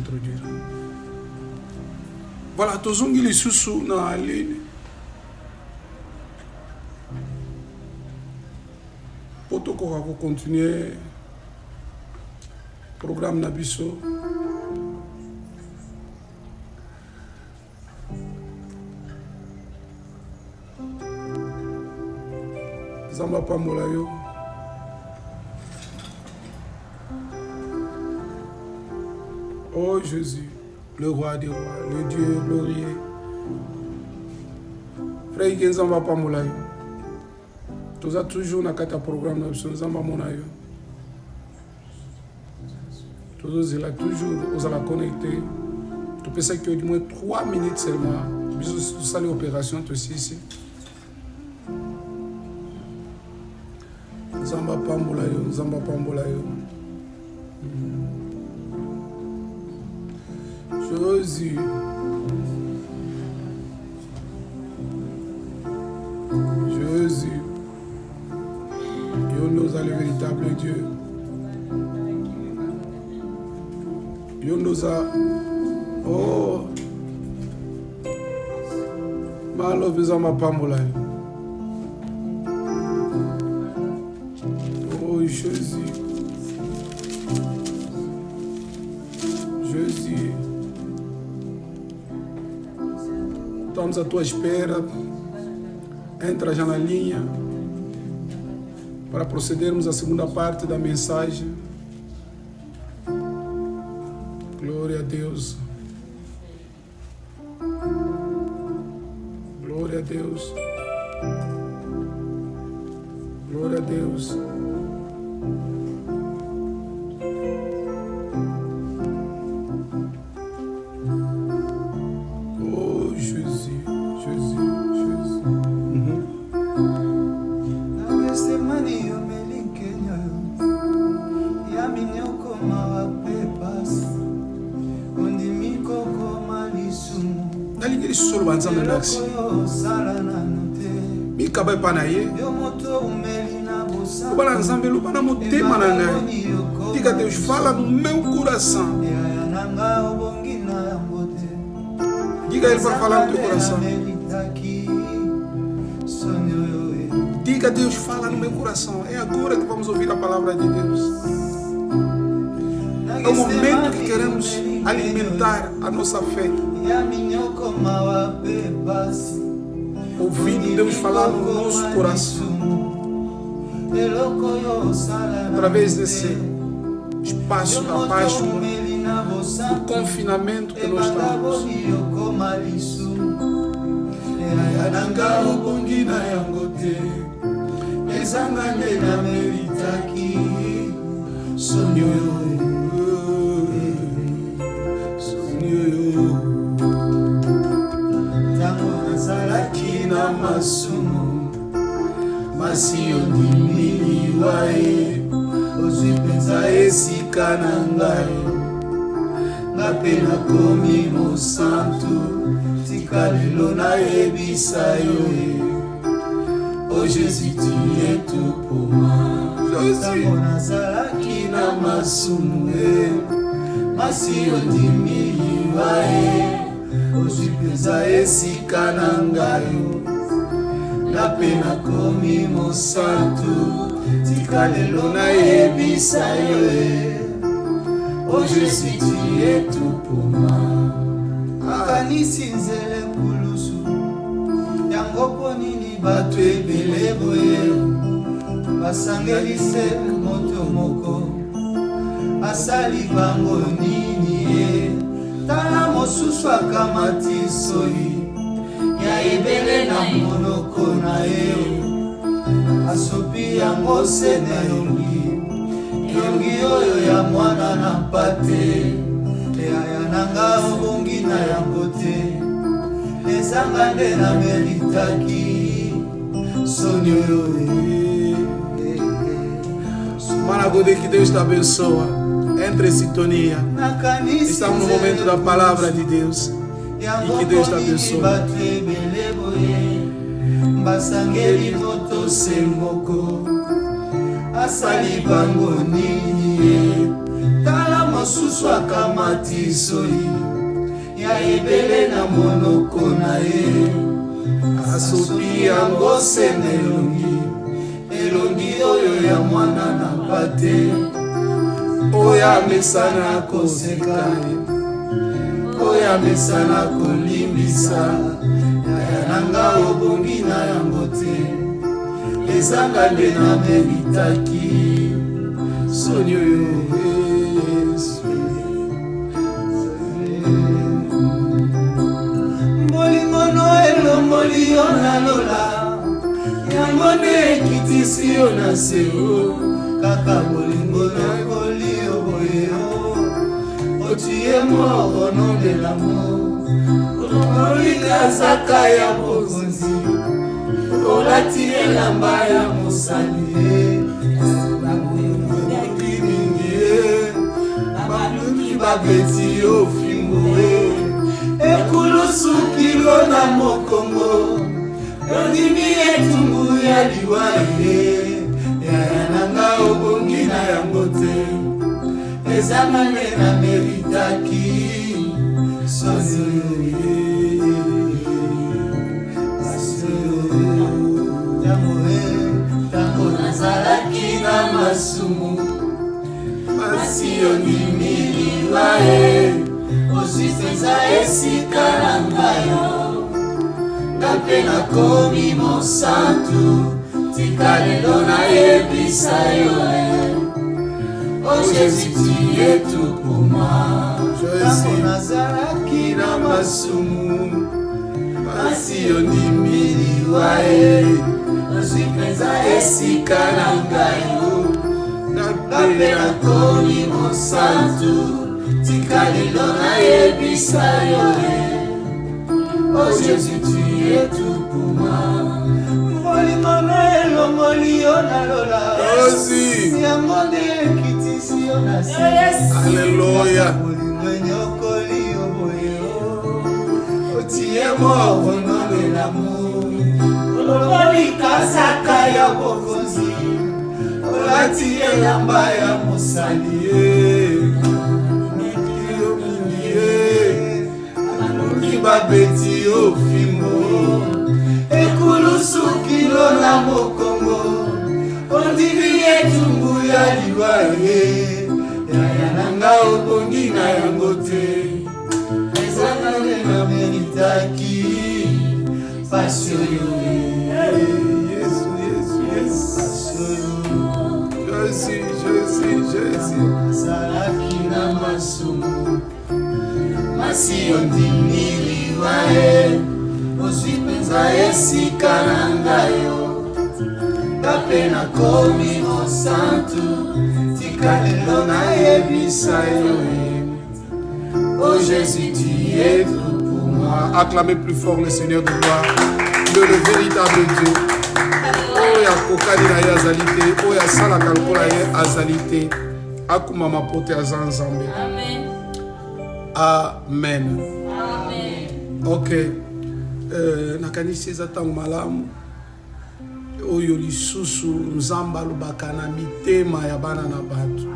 introduire. Voilà, tozongi lisusu na ligne. Potoko va continuer programme Nabiso. Zamba Pamolayo. Oh Jésus, le roi des rois, le Dieu glorieux. Frère Genzamba Pamolayo. Nous avons toujours un programme de Zamba Monayo. Nous avons toujours la connecter. Tu peux savoir que du moins 3 minutes seulement. Nous avons l'opération ici. Zamba Pamolayo, Zamba Pamolayo. Jésus. Jésus. Dieu nous a le véritable Dieu. Dieu nous a. Oh. Malo Zamba Pamolayo. Oh Jésus. Jésus. Estamos à tua espera. Entra já na linha para procedermos à segunda parte da mensagem. Glória a Deus. Glória a Deus. Glória a Deus. Mikabai panaye Obala nzambe lubana motema na ngai tika Deus fala no meu coração diga ele para falar no teu coração diga Deus fala no meu coração é agora que vamos ouvir a palavra de Deus é o momento que queremos alimentar a nossa fé ouvindo Deus falar no nosso coração através desse espaço abaixo do confinamento que nós estamos. Masumu Masio Dimini Wae Ozipenza Esika Nangai Napena Komi Mo Santo Tikalilo na Ebisa Yoe Oh Jésus tu es tout pour moi Tamona Zalaki na Masumu Masio Dimini Wae Ozipenza Esika Nangai Napena komi mo santo Tikalelo na ebisa yoe Oh Jésus tu es tout pour moi Akanisi nzele kulusu Yango ponini batu ebele boye Basangelise moto moko Asali bango nini Tala mosusu akamati soi ya ebele na monoko na eo asopi yango se na yongi oyo ya mwana na mpate eaya nanga obongi na yango te ezanga nde na meritaki soni oyo Maragode, que Deus te abençoa. Entre em sintonia. Estamos no momento da palavra de Deus. E que Deus te abençoe. Basangeli moto semboko Asali bango nini Tala mosusu akamati soi ya ebele na monoko na ye asopi yango sene elongi oyo ya mwana na bate oyo amesana koseka oyo amesana kolimbisa nanga obongi na yango te ezanga nde na meritaki soni oyo Yesu bolingono elongoli yo na lola yango nde ekitisi yo na seo kaka bolingono ekoli yo boye otie mort au nom de l'amour olika zaka ya bokonzi olati elamba ya mosali bamoki mingi baluki babeti yo fimbo ekulusukilo na mokongo ondimi etumbu ya liwa yaya nanga obongi na yango te ezanga nde na meritaki sozi tango nazalaki na masumu masi ondimiliwa ozwi mpenza esika na ngayo nga mpe nakomi mosantu tika lelo nayebisa yo Oh Jésus, tu es tout pour moi. Tango nazalaki na masumu masi ondimiliwa ozwi mpenza esika na ngayo nga mpe nakomi mosantu tika lelo nayebisa yo Oh Jésus, tu es tout pour moi. Bolingono elongoli yo na lola yango nde ekitisi yo na se Alléluia. bolingo enyokoli yo boye otie mort au nom de l'amour ololika zaka ya bokonzi olati elamba ya mosali yo mingi baluki babeti yo fimbo ekulusukilo na mokongo ondimi etumbu ya liwa yaya nanga obongi na yango te ezanga nde na meritaki pasi oyo Yesu nazalaki na masumu masi ondimiliwa ozwi mpenza esika na ngayo nga mpe nakomi mosantu tika lelo nayebisa yo Oh Jésus, tu es tout pour moi. Acclamez plus fort le Seigneur de gloire, le véritable Dieu. Oya kokani na ye azali te, oya salaka lokola ye azali te. Akuma mapote aza nzambe. Amen. Amen. Amen. Ok. Nakanisi eza ntango malamu oyo lisusu nzambe alobaka na mitema ya bana na bato.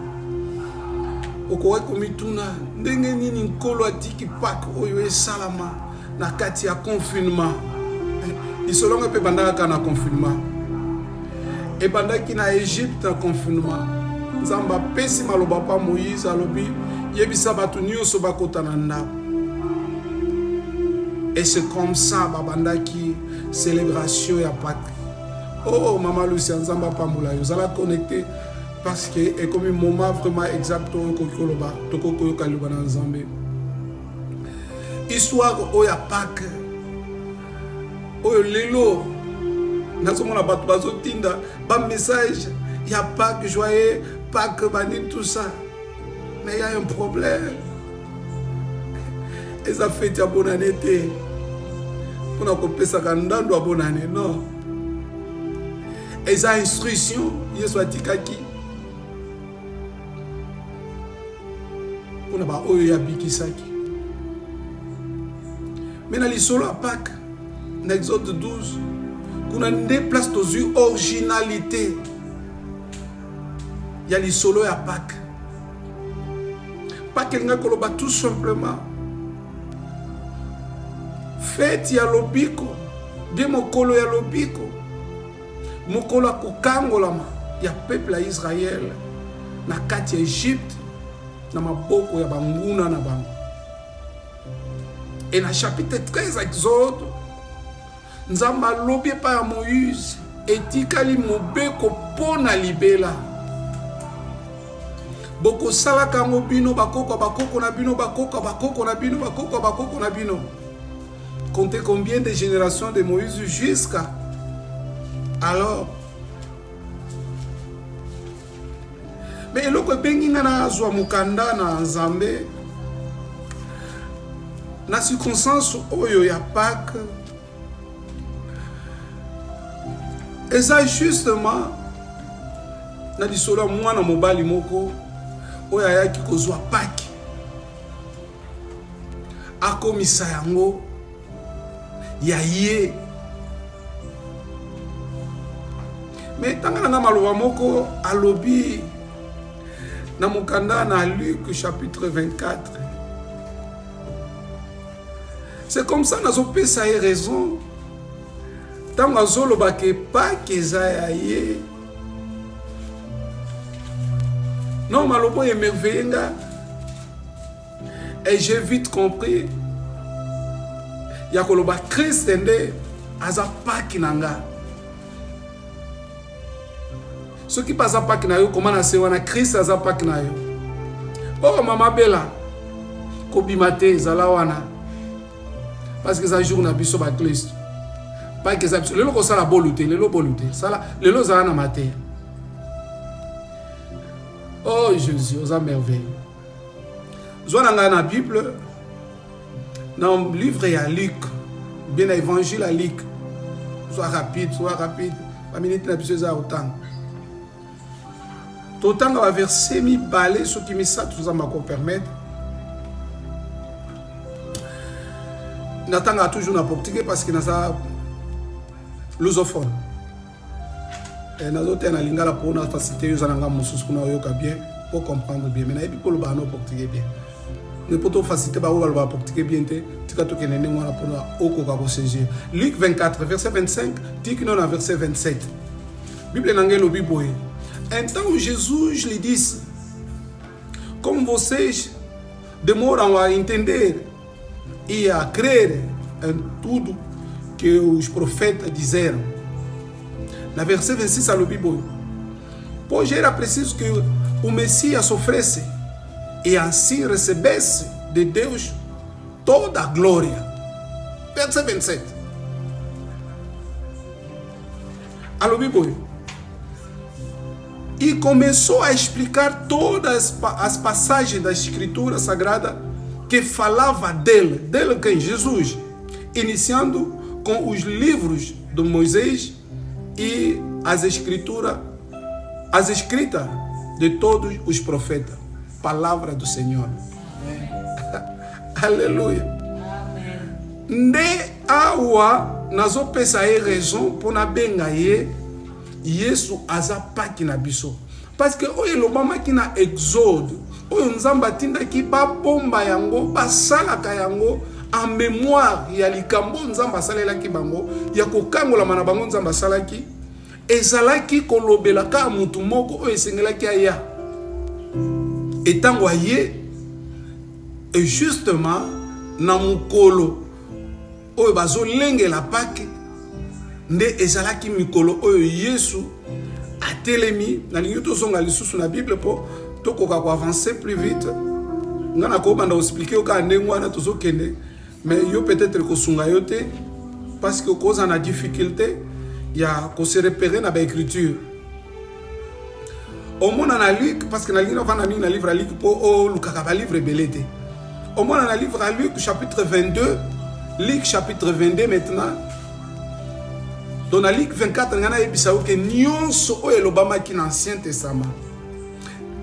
Okoki komituna ndenge nini nkolo atiki Pâques oyo esalama na kati ya confinement. Lisolongo mpe ebandaka na confinement. Ebandaki na Égypte na confinement. Nzambe apesi maloba pa Moïse alobi yebisa bato nyonso bakota na ndako. Et c'est comme ça babandaki célébration ya Pâques. Oh Maman Lucia Nzamba pambola yo zala connecté parce que est comme un moment vraiment exact au kokoloba tokoko kaloba na Nzambe. Histoire oya Pâques. Oyo lelo nazomona bato bazotinda ba message ya Pâques joyeux Pâques bani tout ça. Mais il y a un problème. Et ça fait ta bonne année. On a coupé ça quand on doit bonne année, non. Et ça instruction, il soit tikaki. On a pas oya bikisaki. Mais dans les solo à Pâques, dans Exode 12, qu'on a des places aux originalité. Il y a les solo à Pâques. Pâques nga koloba tout simplement fête ya lobiko de mokolo ya lobiko mokolo akokangolama ya peuple ya Israël na kati ya Égypte na maboko ya banguna na bango. Et na chapitre 13 Exode Nzambe alobi pa ya Moïse etikali mobeko pona libela boko salaka ngo bino bakoko na bino bakoko na bino. Comptez combien de générations de Moïse jusqu'à alors. Mais eloko bengi na azwa mukanda na Nzambe na circonstance oyo ya Pâques eza justement na lisolo mwana mobali moko oyo ayaki kozwa Pâques akomisa yango ya ye. Mais tanga na maloba moko alobi na mukanda na Luc chapitre 24. C'est comme ça nazo pesa ye raison. Tanga zoloba ke Pâques eza ya ye. Non, malobo émerveillenga. Et j'ai vite compris. Yakoloba Christ ende aza Pâques nanga. Ce qui passe à Pâques na yo comment na se wana Christ aza Pâques na yo. Oh mama bela kobimate zala wana. Parce que ça jour na biso ba Christ. Pâques eza biso lelo ko sala bolute, lelo bolute. Sala lelo zala na maté. Oh Jésus, aux merveilles. Zwana nga na Bible dans le livre à Luc, bien évangile à Luc. Soit rapide. La minute n'a plus autant. Autant dans la verset mi balé ce qui me ça tout ça m'a permettre. N'attend toujours na portugais parce que na ça lusophone. Et na autres na lingala pour na facilité yo zananga mususu kuna yoka bien pour comprendre bien. Mais na ebi pour le bano portugais bien. Ne peut pas faciliter ba ba portugais bien te tika to kenene ngwana pour na okoka ko saisir. Luc 24 verset 25 dit que non à verset 27. Bible n'angelo biboye. Un temps où Jésus lhe disse: como vocês demoram a entender e a crer em tudo que os profetas disseram. Na verset 26 a Bible, pois era preciso que o Messias sofresse e assim recebesse de Deus toda a glória. Verset 27. A Bible. E começou a explicar todas as passagens da Escritura Sagrada que falava dele quem? Jesus, iniciando com os livros de Moisés e as escritas de todos os profetas. Palavra do Senhor. Aleluia. Nde awa nazo pesa e raison pour na benga ye Yesu aza Pâques na biso. Parce que oyo lobama ki na Exode, oyo Nzamba tinda ki ba bomba yango, ba salaka yango en mémoire ya likambo Nzamba salelaki bango, ya kokangola mana bango Nzamba salaki, ezalaki kolobelaka mutu moko oyo esengelaki aya. Etango aye, et justement na mukolo oyo bazo lengela Pâques nde ezalaki mikolo oyo Yesu atelemi na lingi tozonga lisusu na Bible po tokoka ko avancer plus vite. Ngana ko banda expliquer o ka ndengo wana tozokende, mais yo peut-être ko sunga yote parce que cause en a difficulté ya ko se repérer na ba écriture. Au moins na Luc parce que na lingi na livre Luc po o lukaka ba livre belete. Au moins na livre à Luc chapitre 22, Luc chapitre 22 maintenant. Dans la Luc 24, on a dit que nyonso oyo elobamaki na Ancien Testament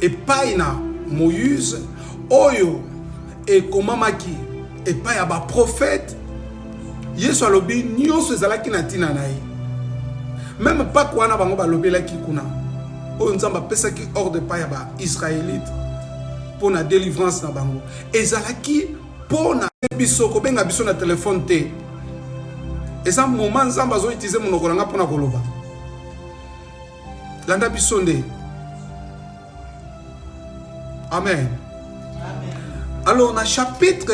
epai na Moïse oyo ekomamaki epai ya ba prophète Yesu alobi nyonso ezalaki na tina na ye. Même pas kwa na bango balobelaki kuna oyo Nzamba pesaki ordre epai ya ba Israélite pour la délivrance na bango. Ezalaki pour na biso ko benga biso na téléphone te. Eza moment nzamba zo utiliser monoko nanga pour na koloba. Landa biso nde. Amen. Alors, dans le chapitre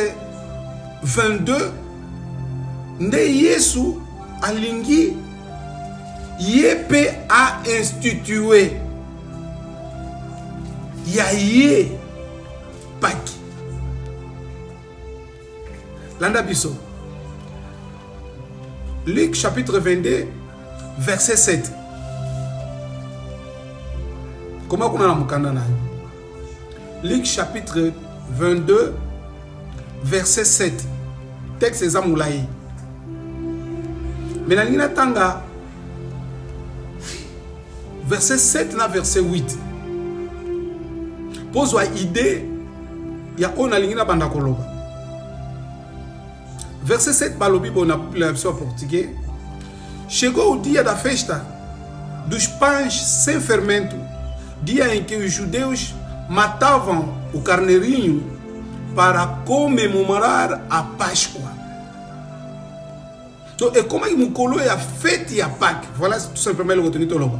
22, Nde Yesu alingi Yepe a institué Yaye Paki. Landa biso. Luc chapitre 22, verset 7. Comment on a la mukanda na? Luc chapitre 22, verset 7. Texte Zamoulaï. Mais la tanga verset 7 na verset 8. Pose une idée, il y a on a lingina banda koloba. Verset 7 balobi bona la version portugais. Chegou o dia da festa dos pães sem fermento, dia em que os judeus matavam o carneirinho para comemorar a Páscoa. Donc, et comment il colo a fête à Pâques? Voilà tout simplement le contenu de l'homme.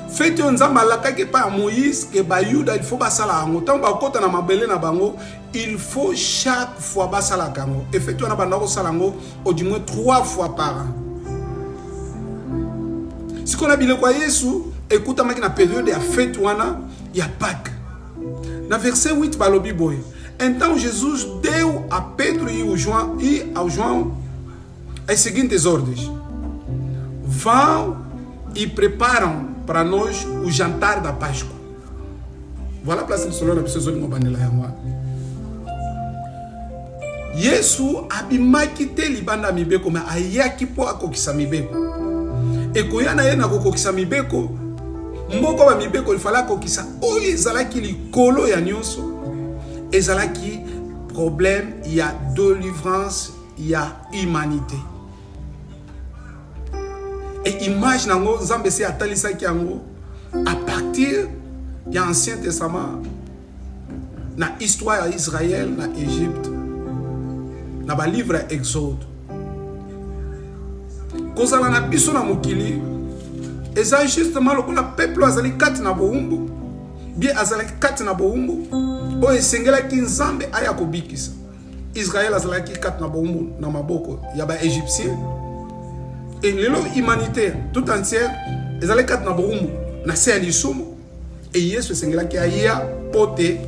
Fête on zambala kake pa Moïse que bayuda il faut basala ango. Tant ba kota na mabele na bango, il faut chaque fois basala kango. Et fête on a bandako salango au du moins 3 fois par an. Si qu'on a bilé kwa Yesu, écoute ma na période ya fête wana ya Pâques. Na verset 8 balobi boy. Então Jesus deu a Pedro e ao João as seguintes ordens: vão e preparam para nós o jantar da Páscoa. Voilà a place de Solon, pessoas olham para nela. Yesu abimaki te libanda mibeko ma ayaki po akokisa mibeko. Ekoya na ye na kokokisa mibeko. Mboko ba mibeko il fallait akokisa oyo ezalaki likolo ya nyonso. Ezalaki problème, il y a délivrance, il y a humanité. Et image nango Nzambe se atalisaki yango à partir de l'Ancien Testament, na histoire d'Israël, na Égypte, na ba livre Exode. Kozala na biso na mokili, eza justement lokola peuple azali kati na boumbu, bien azali kati na boumbu, o esengelaki Nzambe aya kobikisa. Israël azalaki kati na boumbu na maboko ya ba égyptien. Et l'humanité tout entière, ils allaient quatre naboumou, na se alisumu, et Yesu sengela ki aya pote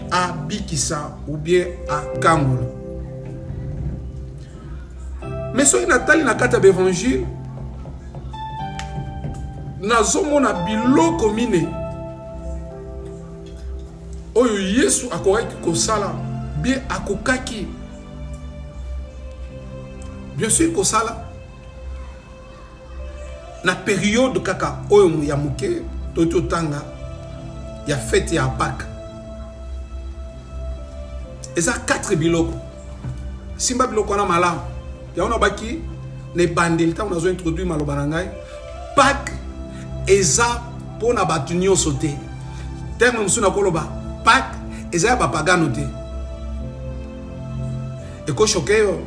a bikisa ou bien a kangola. Mais so inatali na kata l'évangile, na zomo na biloko mine, oyo Yesu akoraki kosala, bien akokaki, bien sûr kosala. Na période kaka oyo ya muke toto tanga ya fête ya Pâques. Eza 4 biloko. Simba biloko na malamu. Ya ona baki ne bandel ta on a introduit maloba na ngai. Pâques eza pona batu nyonso te. Terme musuna koloba Pâques eza ba pagano te. Eko choqueo.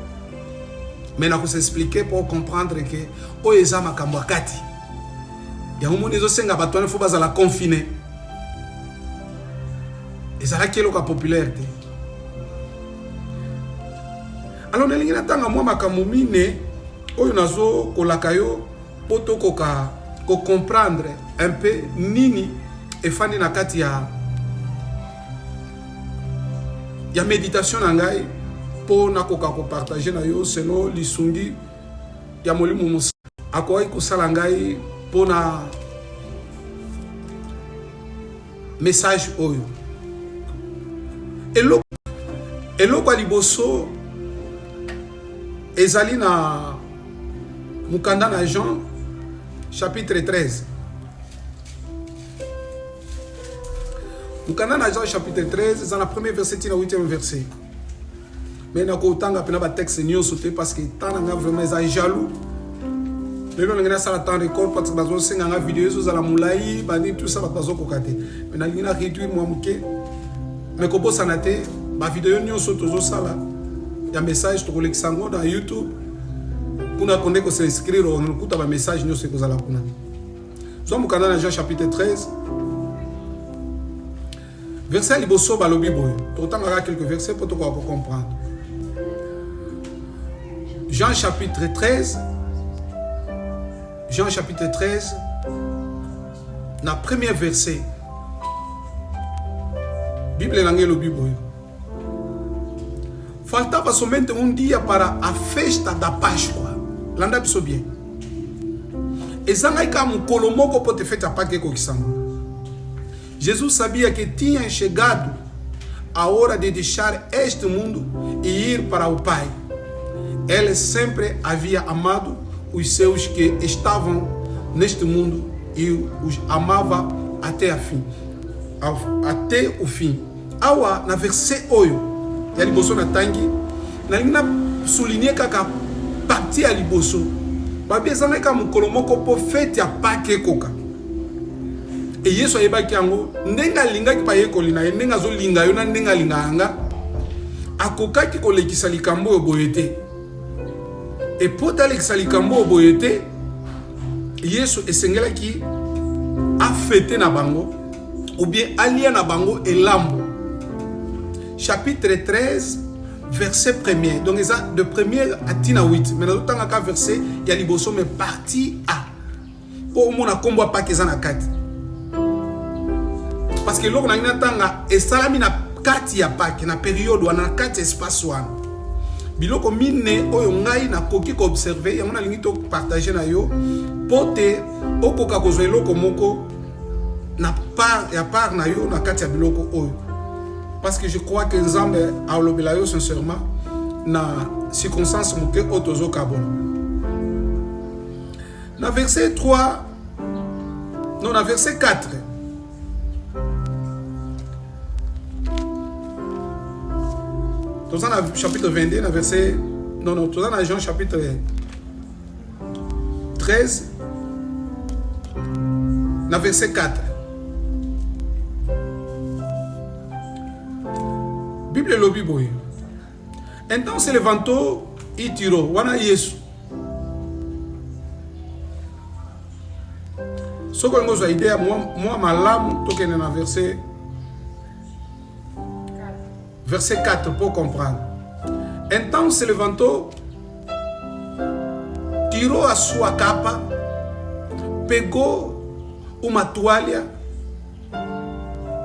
Mais il faut s'expliquer pour comprendre que Oeza makambo kati. Ya mumu nezo senga batone faut bazala confiné. Et ça la kielo ka popularité. Alors nelingi na tanga mwa makambo mine oyo nazo kolaka yo poto koka ko comprendre un peu nini efandi na kati ya méditation na ngai. Pour na koka ko partager na yo selon lisungi ya molimo musa akoyi ko sala ngai pour na message oyo eloko liboso ezali na mukanda na Jean chapitre 13. Mukanda na Jean chapitre 13 c'est dans la première verset et le 8e verset. Mais na ko tanga pena ba texte nyonso te parce que tana nga vraiment za jaloux. Lelo ngena sala temps record parce que bazo senga nga vidéo zo za la mulai bani tout ça bazo kokate. Mais na ngina réduire moi muke mais kobo sanate ba vidéo nyonso tozo sala ya message to koleksango dans YouTube kuna konde ko s'inscrire on kuta ba message nyonso ko zala kuna. Soit mon canal Jean chapitre 13 verset liboso balobi boy. Autant on a quelques versets pour to comprendre. Jean chapitre 13 na premier verset Bible langue lobi boy. Faltava somente dia para a festa da Páscoa. Landa biso bien. Ezanga ika mukolo moko pote feta Páscoa kokisango. Jesus sabia que tinha chegado a hora de deixar este mundo e ir para o Pai. Ele sempre havia amado os seus que estavam neste mundo e os amava até o fim. Awa na verset oyo ya liboso na tangi na lingina souligner kaka parti ya liboso babi ezanga ka mukolo moko po fete ya Pâques ekoka. E Yesu ayebaki yango ndenga lingaki pa yekoli na ye ndenga zo linga yo na ndenga linganga akokaki kolekisa likambo oyo boye te. E po talekisa likambo oyo boye te Yesu esengelaki afete na bango ou bien alia na bango elambo. Chapitre 13 verset 1er. Donc ça de 1er à tina 8. Mais dans tant ka verset ya liboso mais partie A. Pour mon akombo pa kezana 4. Parce que loko na tanga esalami na kati ya Pâques na période wana kati espace wana. Biloko mine oyo ngai na koki ko observer yango na lingi to partager na yo pote okoka kozwa eloko moko na part na yo na kati ya biloko oyo. Parce que je crois que Nzambe a lobela yo sincèrement na circonstance moke otozo kabona. Na verset 3 non na verset 4 dans le chapitre 22 na verset non dans Jean chapitre 13 na verset 4 Bible lobi boy. Então se levantou e tirou wana Yesu. Soko ngozo a ideia moi malamu tokene na verset 4 pour comprendre. Então se levantou, tirou a sua capa, pegou uma toalha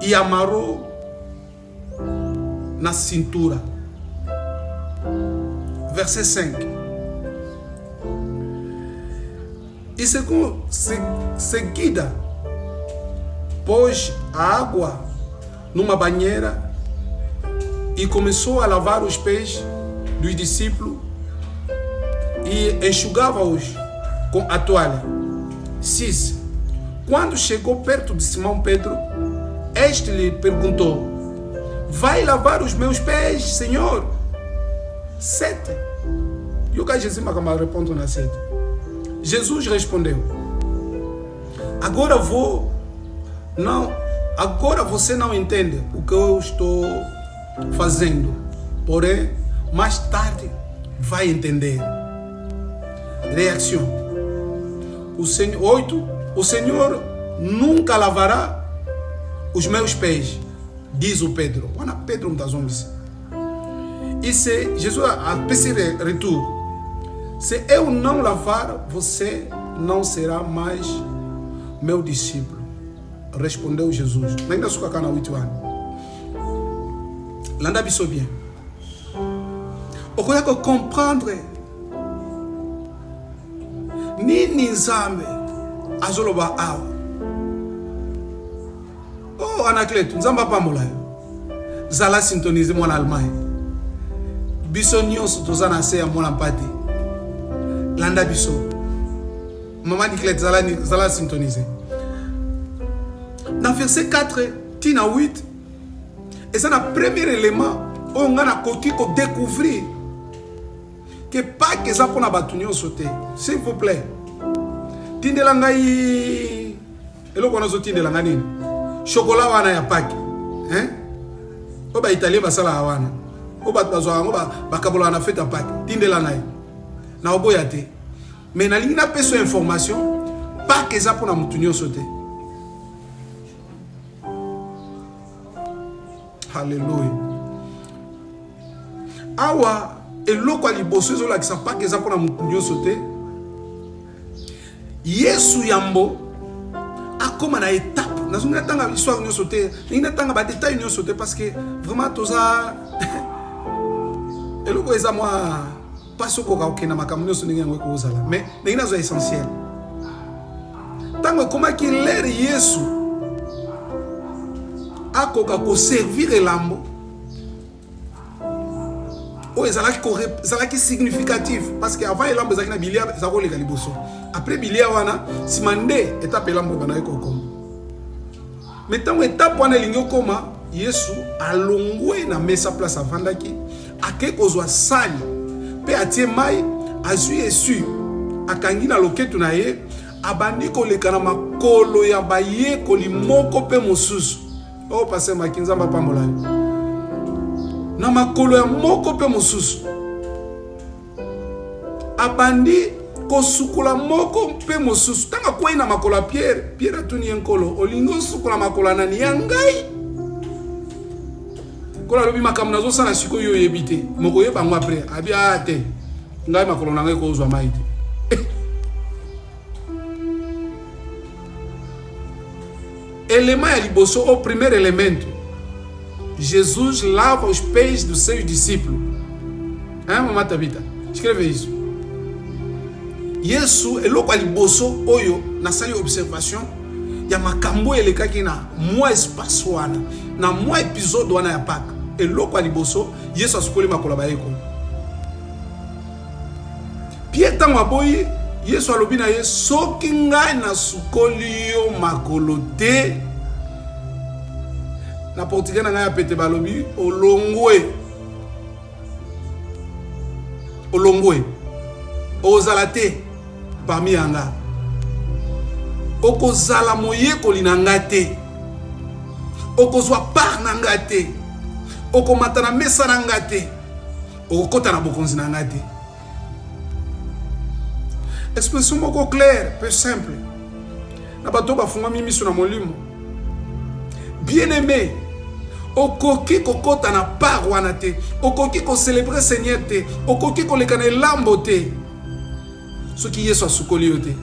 e amarrou na cintura. Verset 5. E seguida, pôs a água numa banheira e começou a lavar os pés dos discípulos e enxugava-os com a toalha. 6. Quando chegou perto de Simão Pedro, este lhe perguntou: vai lavar os meus pés, Senhor? 7. E o que Jesus responde na 7? Jesus respondeu: agora você não entende o que eu estou fazendo, porém mais tarde vai entender. Reação. 8. O Senhor nunca lavará os meus pés, diz o Pedro. Olha, Pedro me dá zombis. E se Jesus a esse retorno, se eu não lavar, você não será mais meu discípulo. Respondeu Jesus. Ainda sou cá na 8 anos. Landa biso bien. Okoya ko comprendre. Nini Nzambe azoloba awa. Oh Anacleto, Nzamba pambola. Zala syntoniser mon Allemagne. Biso nyonso tozana se ya mona mpate. Landa biso. Maman Niclette zala syntoniser. Dans verset 4 tina 8, et c'est le premier élément où on a découvrir que pas que ça pour la sauter. S'il vous plaît. Tinde langai. Et là, on a sauté de langani. Chocolat wana ya Pâques. Hein? O ba italien basala awana. O ba bazwa ngo ba kabola na fête à Pâques. Tindela naï. Na oboya te. Mais na lingi na peso information Pâques eza pour na mutunyo sauter. Alléluia. Awa eloko liboso zo la ki sa Pâques eza pour na mutunyo sauter. Yesu yambo akoma na étape. Nazunga tanga histoire union sauter. Ina tanga ba détail union sauter parce que vraiment toza eloko eza moi pas ce qu'on a aucun na makambo so ninga ngwe kozala mais ina zo essentiel. Tango koma ki l'air Yesu akoka ko servir elambo. O ezala ki significatif parce que avant elambo ezaki na bilia ezako leka liboso. Après bilia wana simande étape elambo bana ekoko. Mais tango étape wana lingo koma Yesu alongwe na mesa place avandaki ake kozwa sani pe atie mai azui esu akangi na loketu na ye abandi koleka na makolo ya baye koli moko pe mosusu. Oh passer makinza pambola na makolo ya moko pe mosusu abandi kosukula moko pe mosusu tanga kwa ina makolo ya Pierre atuni enkolo olingo sukula makolo nani ya ngai kola lobi makambo nazo sala siko yo yebite moko yeba ngwa après abi ate ngai makolo na ngai ko zwa maite. Élément ya liboso au premier élément Jesus lava os pés dos seus discípulos. Hein mama Tabita escreve isso. Yesu eloko liboso oyo nasali observation ya makambo elekaki na mwa espace wana na mwa épisode wana ya Pâques eloko liboso Yesu asukoli makolo bayeko. Pierre tango aboyi Yesu alobi na ye soki ngai na sukoli yo makolo te na portugais na ngai apete balobi olongwe ozala te parmi yanga okozala moyekoli na nga te okozwa part na nga te okomata na mesa na nga te okokota na bokonzi na nga te. Expression moko claire, peu simple. Na bato bafungami miso na molimo. Bien-aimé, okoki kokota na part wana te, okoki ko célébrer Seigneur te, okoki ko lekana lambo te. Soki Yesu asukoli yo te.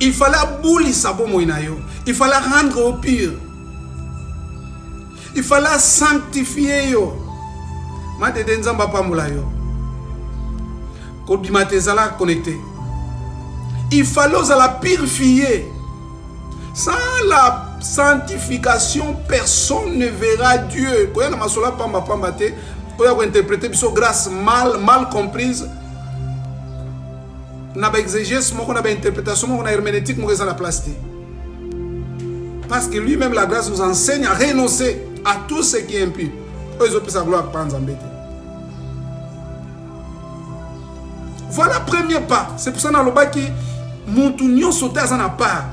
Il fallait abolir sa bomoi na yo. Il fallait rendre au pur. Il fallait sanctifier yo. Ma de nzamba pambola yo. Connecté. Il fallait la purifier. Sans la sanctification, personne ne verra Dieu. Quand on a interprété grâce mal comprise. On a exégèse, on a interprétation, on a herméneutique, on a la place. Parce que lui-même, la grâce nous enseigne à renoncer à tout ce qui est impur. Ils ont pu sa gloire pas en embêter. Voilà le premier pas. C'est pour ça que nous Moutunion sauté à sa part.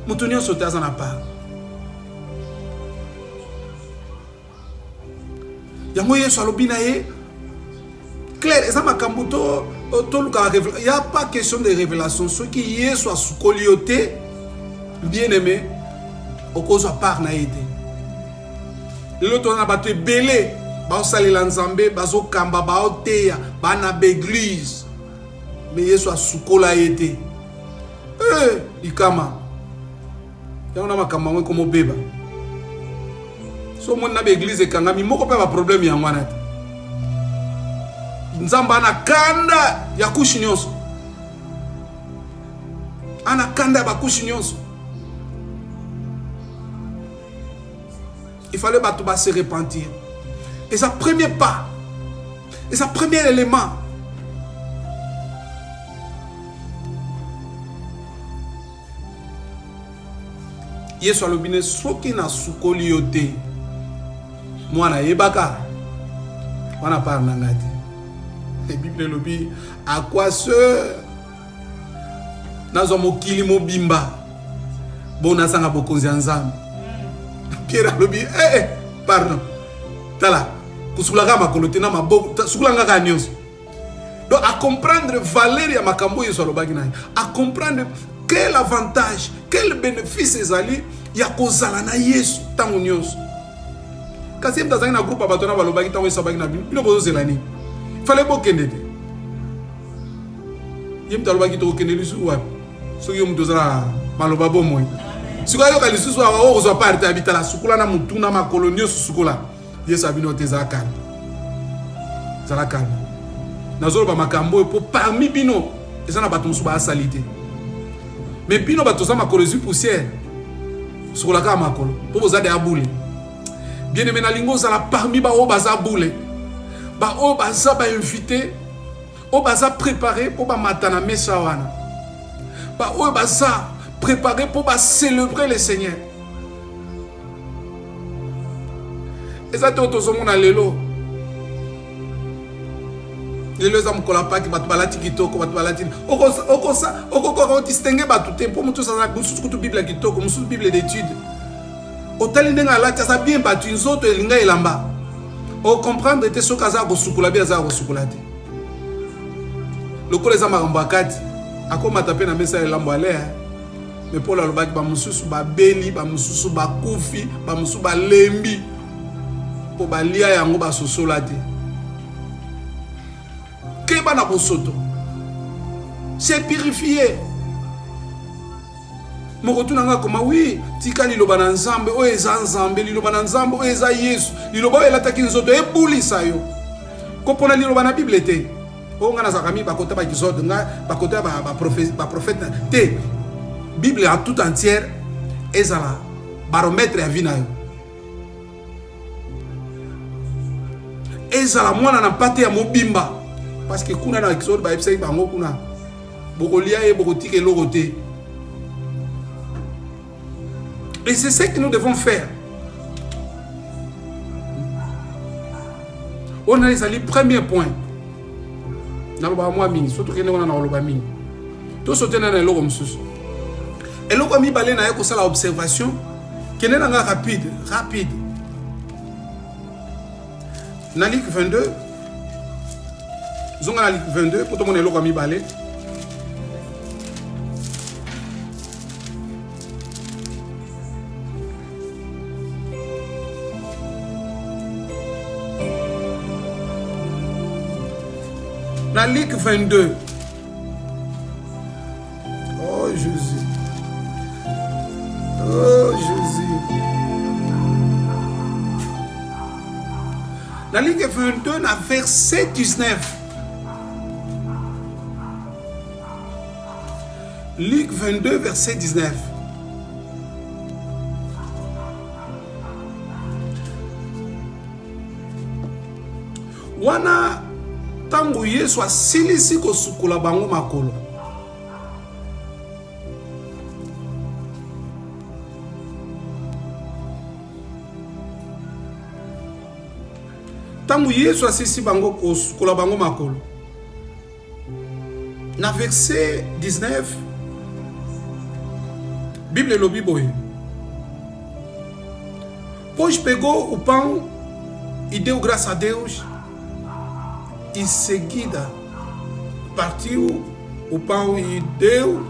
Moutunion sauté à sa part. Yango Yesu alobina ye clair, ça m'a kambuto il n'y a pas question de révélation. Ce qui Yesu a soukolioté bien-aimé au cause à part na été. L'autre na battu belé. Baosali lanzambe bazo kamba baoteya bana beglise mais Yesu asukola ete ikama yana makamba ngwe komo beba so mona beglise kangami moko pe ba problème ya ngwana te nzamba na kanda ya kushi nyonso ana kanda ba kushi nyonso. Il fallait batuba se repentir. Et sa premier pas, et sa premier élément, Yesu alobine soki na sukoli yo te mwana yebaka wana par na ngati. La Bible lobi à quoi sœur nazo mokili mobimba bon asanga bokonzi ya nzambe. Pierre alobi pardon tala kusukulaka makolo te na maboko sukulanga ka nyonso. Donc à comprendre valeur ya makambo yesu alobaki na à comprendre quel avantage quel bénéfice ezali ya kozala na yesu ntango nyonso. Kasi mtazangi na groupe abato na balobaki ntango yesu abaki na bino bozozela nini fallait bokende te ye mtu alobaki tokokende lisusu wapi soki yo mutu ozala maloba bomoi sikoyo ayoka lisusu awa oyo kozwa parte abitala sukula na mutu na makolo nyonso sukula yesu abino te ezala kalme ezala kalme nazoloba makambo oyo mpo parmi bino eza na bato mosusu baasali te mais bino bato oza makolo ezwi poussière sukolaka makolo mpo boza de abule bien aimé nalingi ozala parmi baoyo baza bule baoyo baza bainvité oyo baza préparé mpo bamata na mesa wana baoyo baza préparé pour célébrer le Seigneur. Et ça, tout le monde a l'élo. L'élo, ça me colle pas qui va te balader qui toque, va te balader. On distingue pas tout. Pour moi, tout ça, c'est une Bible qui toque, une Bible d'études. Autant les gens là, ça bien battu, une autre linga et lamba. On comprendre que ce cas-là, vous soukoula bien, ça vous soukoulate. Le collège Amambakati, à quoi m'a tapé dans messa et l'ambalé. Mais pour la lobaki, ba mususu ba beli, ba mususu ba kufi, ba mususu ba lembi. Pour ba lia yango ba sosola te. Que ba na bosoto. C'est purifié. Mon retour nanga comme oui, tika liloba na nzambe, o eza nzambe, liloba na nzambe, o eza Yesu. Liloba ela taki nzoto e bulisa yo. Ko pona liloba na Bible te. O ngana zakami ba kota ba kizoto nga, ba kota ba prophète te. Bible en tout entière est un baromètre à vie. Et ça la moi na pate ya mobimba parce que kuna na exode ba epsai bango kuna bokolia e bokotike logote. Et c'est ce que nous devons faire. On a les premier point. Na loba moi mingi surtout que on na loba mingi. To sauter na logo msusu. Et là, comme il balait na yako sala observation, qu'elle est rapide. Na Luc 22, zonga na Luc 22, pour tout le monde est là comme il balait. Na Luc 22. Oh Jésus. Oh Jésus. Dans Luc 22, dans verset 19. Luc 22, verset 19. Wana tangu Yesu asilisi kosukula bango makolo. Tangu Yesu asisi bango kosukula bango makolo. Na verset 19, Bible lobi boye. Pois pegou o pão e deu graças a Deus e seguida partiu o pão e deu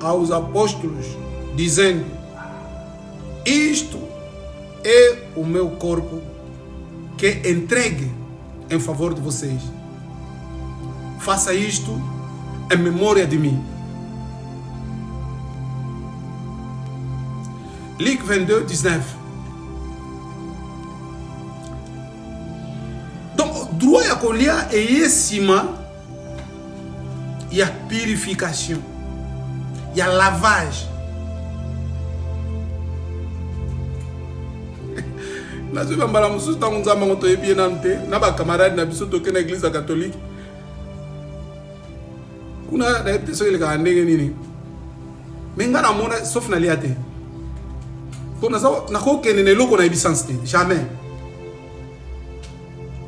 aos apóstolos dizendo: isto é o meu corpo que entregue em favor de vocês. Faça isto em memória de mim. Luc 22, 19. Donc, droit à colia et sima, il y a purification, il y a lavage. Na zo bambala mususu tango nzamba ngoto yebi nante na ba camarade na biso toke na église catholique kuna na epte so ile ka ndenge nini menga na mona sauf na liate pour na so na ko kenene loko na ebisance te jamais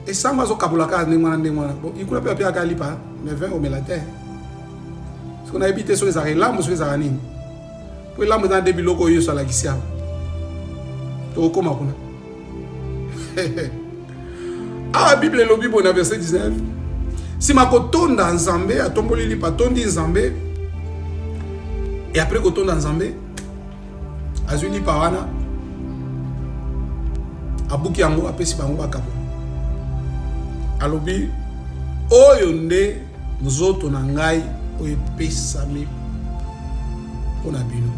et ça ma zo kabula ka ndenge mwana bon ikula pe pe aka lipa mais 20 au melate ce qu'on a habité sur les arrêts là monsieur les aranine po lambo eza nde biloko oyo Yesu alakisi awa tokokoma kuna awa Bible elobi boye na verset 19 sima kotonda Nzambe atomboli lipa atondi Nzambe et après kotonda Nzambe azwi lipa wana abuki yango apesi bango bakabo alobi oyo nde nzoto na ngai oyo epesami mpona bino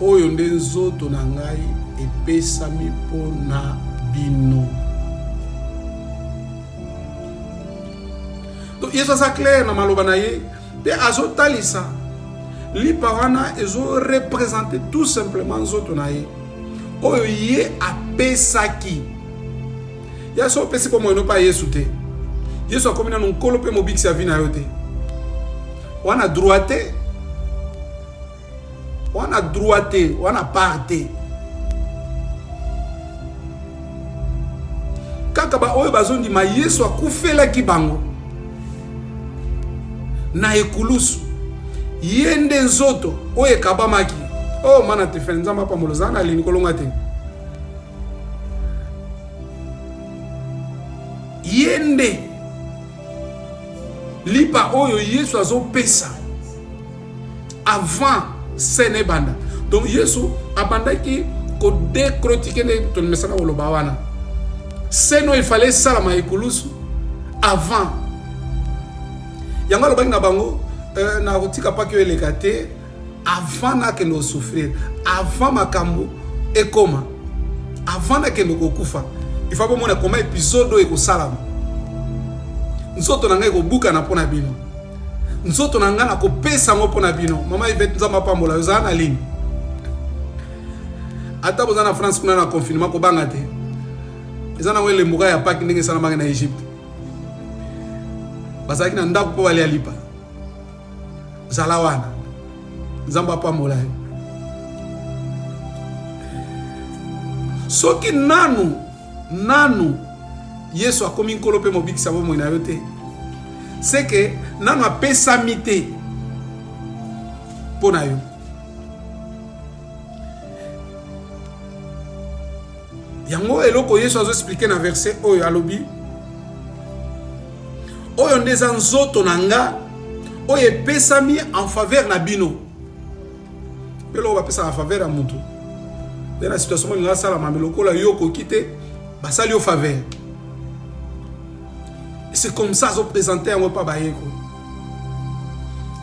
oyo nde nzoto na ngai epesami mpona bino. Donc yesu aza clair na maloba na ye mpe azotalisa lipa wana ezorepresente tout simplement nzoto na ye oyo ye apesaki. Yesu opesi mpo moyeno mpa Yesu te. Yesu akomi nano nkolo mpe mobikisi ya vi na yo te. Wana droit te, wana droit te, wana part te. Kaka ba oyo bazondima Yesu akufelaki bango na ekulusu ye nde nzoto oyo ekabamaki. Oh mana te fe Nzambe apambola oza na lini kolonga te. Ye nde lipa oyo Yesu azopesa avant sene banda. Donc Yesu abandaki ko décortiquer ne ton message na loba wana. Seno il fallait salama ekulusu avant. Yango lobaki na bango na rotika pa ke eleka te avant na ke no souffrir, avant makambo ekoma, avant na ke no kokufa. Il faut que comment épisode eko salama. Nzoto na ngai ko buka na pona bino. Nzoto na ngai na ko pesa ngo pona bino. Mama Yvette Nzambe pambola yoza na ligne. Ata boza na France kuna na confinement ko banga te. Eza na wele muga ya paki ndenge sana manga na Egypte. Bazaki na ndako po bali alipa. Zala wana. Nzambe pambola. Soki nanu Yesu akomi nkolo pe mobikisa bo moina yo te. C'est que nanu apesami te pona yo. Yango eloko Yesu azo expliquer na verset oyo alobi oyo ndeza nzoto na nga oyo epesami en faveur na bino. Pelo ba pesa en faveur ya mutu. Dans la situation où sala mameloko la yo ko kite basali yo faveur. C'est comme ça qu'ils ont présenté un repas bayeko.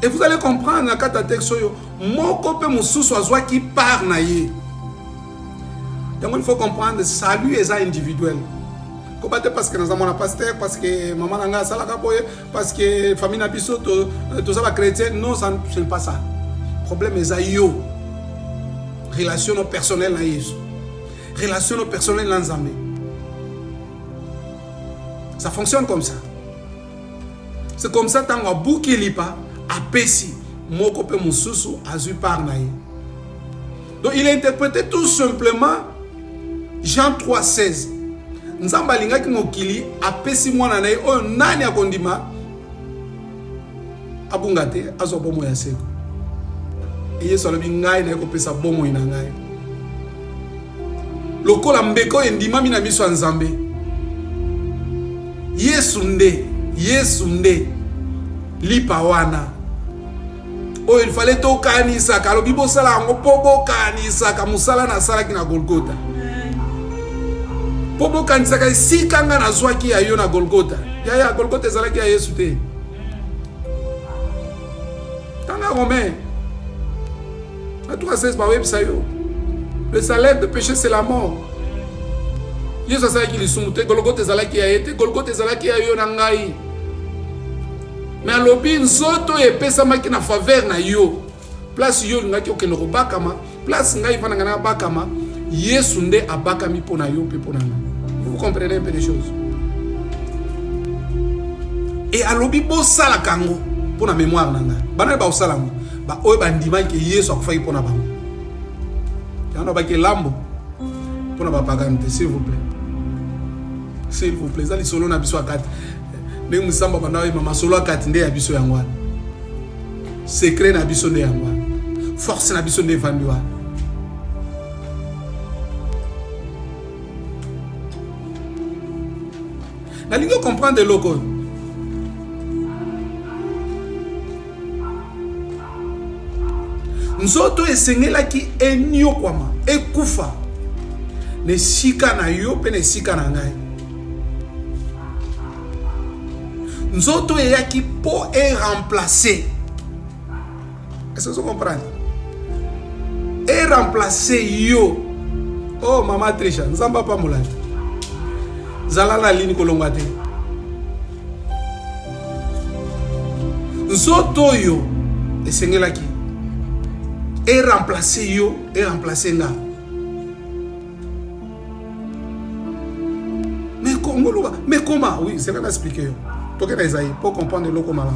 Et vous allez comprendre dans le texte moko pe mususu azwa qui part na ye. Donc il faut comprendre salut est individuel. Combattre parce que nous avons un pasteur, parce que maman nanga sala kaboye, parce que famille na biso to ça va chrétien, non ça c'est pas ça. Problème est yo. Relation personnelle na Yesu. Relation personnelle na Nzambe. Ça fonctionne comme ça. C'est comme ça tant abuki lipa apesi moko pe mususu azu par na ye. Donc il a interprété tout simplement Jean 3:16. Nzambe alingaki mokili apesi mwana na ye oyo nani akondima abunga te azo bomo ya seko. Et Yesu alobi ngai na ekopesa bomo ina ngai. Lokola mbeko endima mina miso ya Nzambe. Yesu nde lipa wana. Oh il fallait to kanisa kalobi bosala ngo pobo kanisa ka musala na sala kina Golgotha. Pobo kanisa ka sikanga na zwaki ya yo na Golgotha. Ya Golgotha ezalaki ya Yesu te. Tanga Romain. À toi c'est pas websayo. Le salaire de péché c'est la mort. Yesu azalaki lisumute Golgotha ezalaki ya ete Golgotha ezalaki ya yo na ngai. Mais alobi nzoto epesamaki na faveur na yo. Place yo ngaki okende kobakama, place ngai vana ngana bakama, Yesu nde abakami pona yo pe pona nga. Vous comprenez un peu les choses. Et alobi bo sala kango pona mémoire nanga. Bana ba osala ngo. Ba oyo bandima ke Yesu akufaki pona bango. Yana ba ke lambo pona ba pagante s'il vous plaît. S'il vous plaît, ça li solo na biso akati. Ndenge musamba bana we mama solo akati nde ya biso yangwana. Secret na biso nde yangwana. force na biso nde vandiwa. Nalingi comprendre loko. Nzoto esengelaki enyokwama ekufa ne sika na yo pe ne sika na ngai. Nzoto eyaki po remplacer. Est-ce que vous comprenez? Et remplacer yo. Oh mama Trisha, nzamba pa mulani. Zalala lini kolongwa te. Nzoto yo esengelaki et remplacer yo et remplacer nga. Mais comment? Oui, c'est là que expliquer. Pour que Isaïe, pour comprendre le comment là.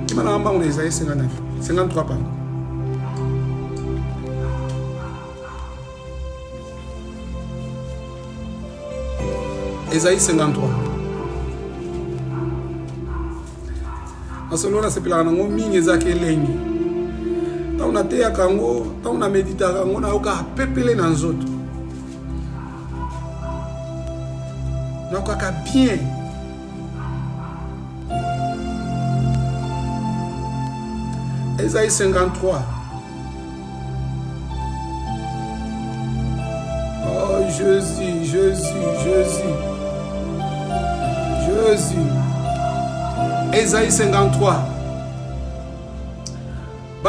Qui m'a dit on Isaïe 59, 53 pas. Isaïe 53. Asolo na sepila na ngomi ngezake lengi. Ta una te ya kango, ta una medita kango na oka pepele na nzoto. Na oka bien. Isaïe 53. Oh Jésus. Isaïe 53.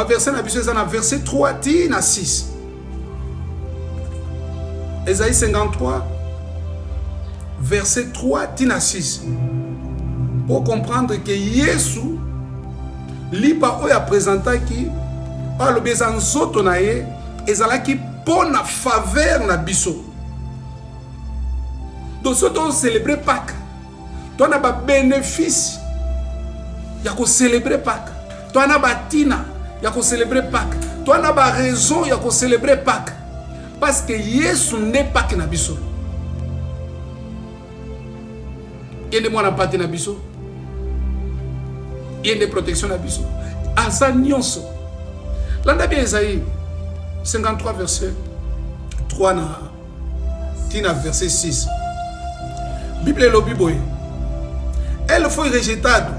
Verset na verset 3 à 6. Isaïe 53. Verset 3 à 6. Pour comprendre que Jésus lipa oya présenta ki a le besoin nzoto na ye ezalaki pona faveur na biso. Donc ce qu'on célébrer Pâques, toi na ba bénéfice ya ko célébrer Pâques, toi na ba tina ya ko célébrer Pâques, toi na ba raison ya ko célébrer Pâques, parce que Yesu n'est pas que na biso. Yende mwana pate na biso, yende protection na biso, asa nyonso. Landa bien Isaïe 53 verset 3 na tina verset 6. Bible lobi boy. Ele foi rejeitado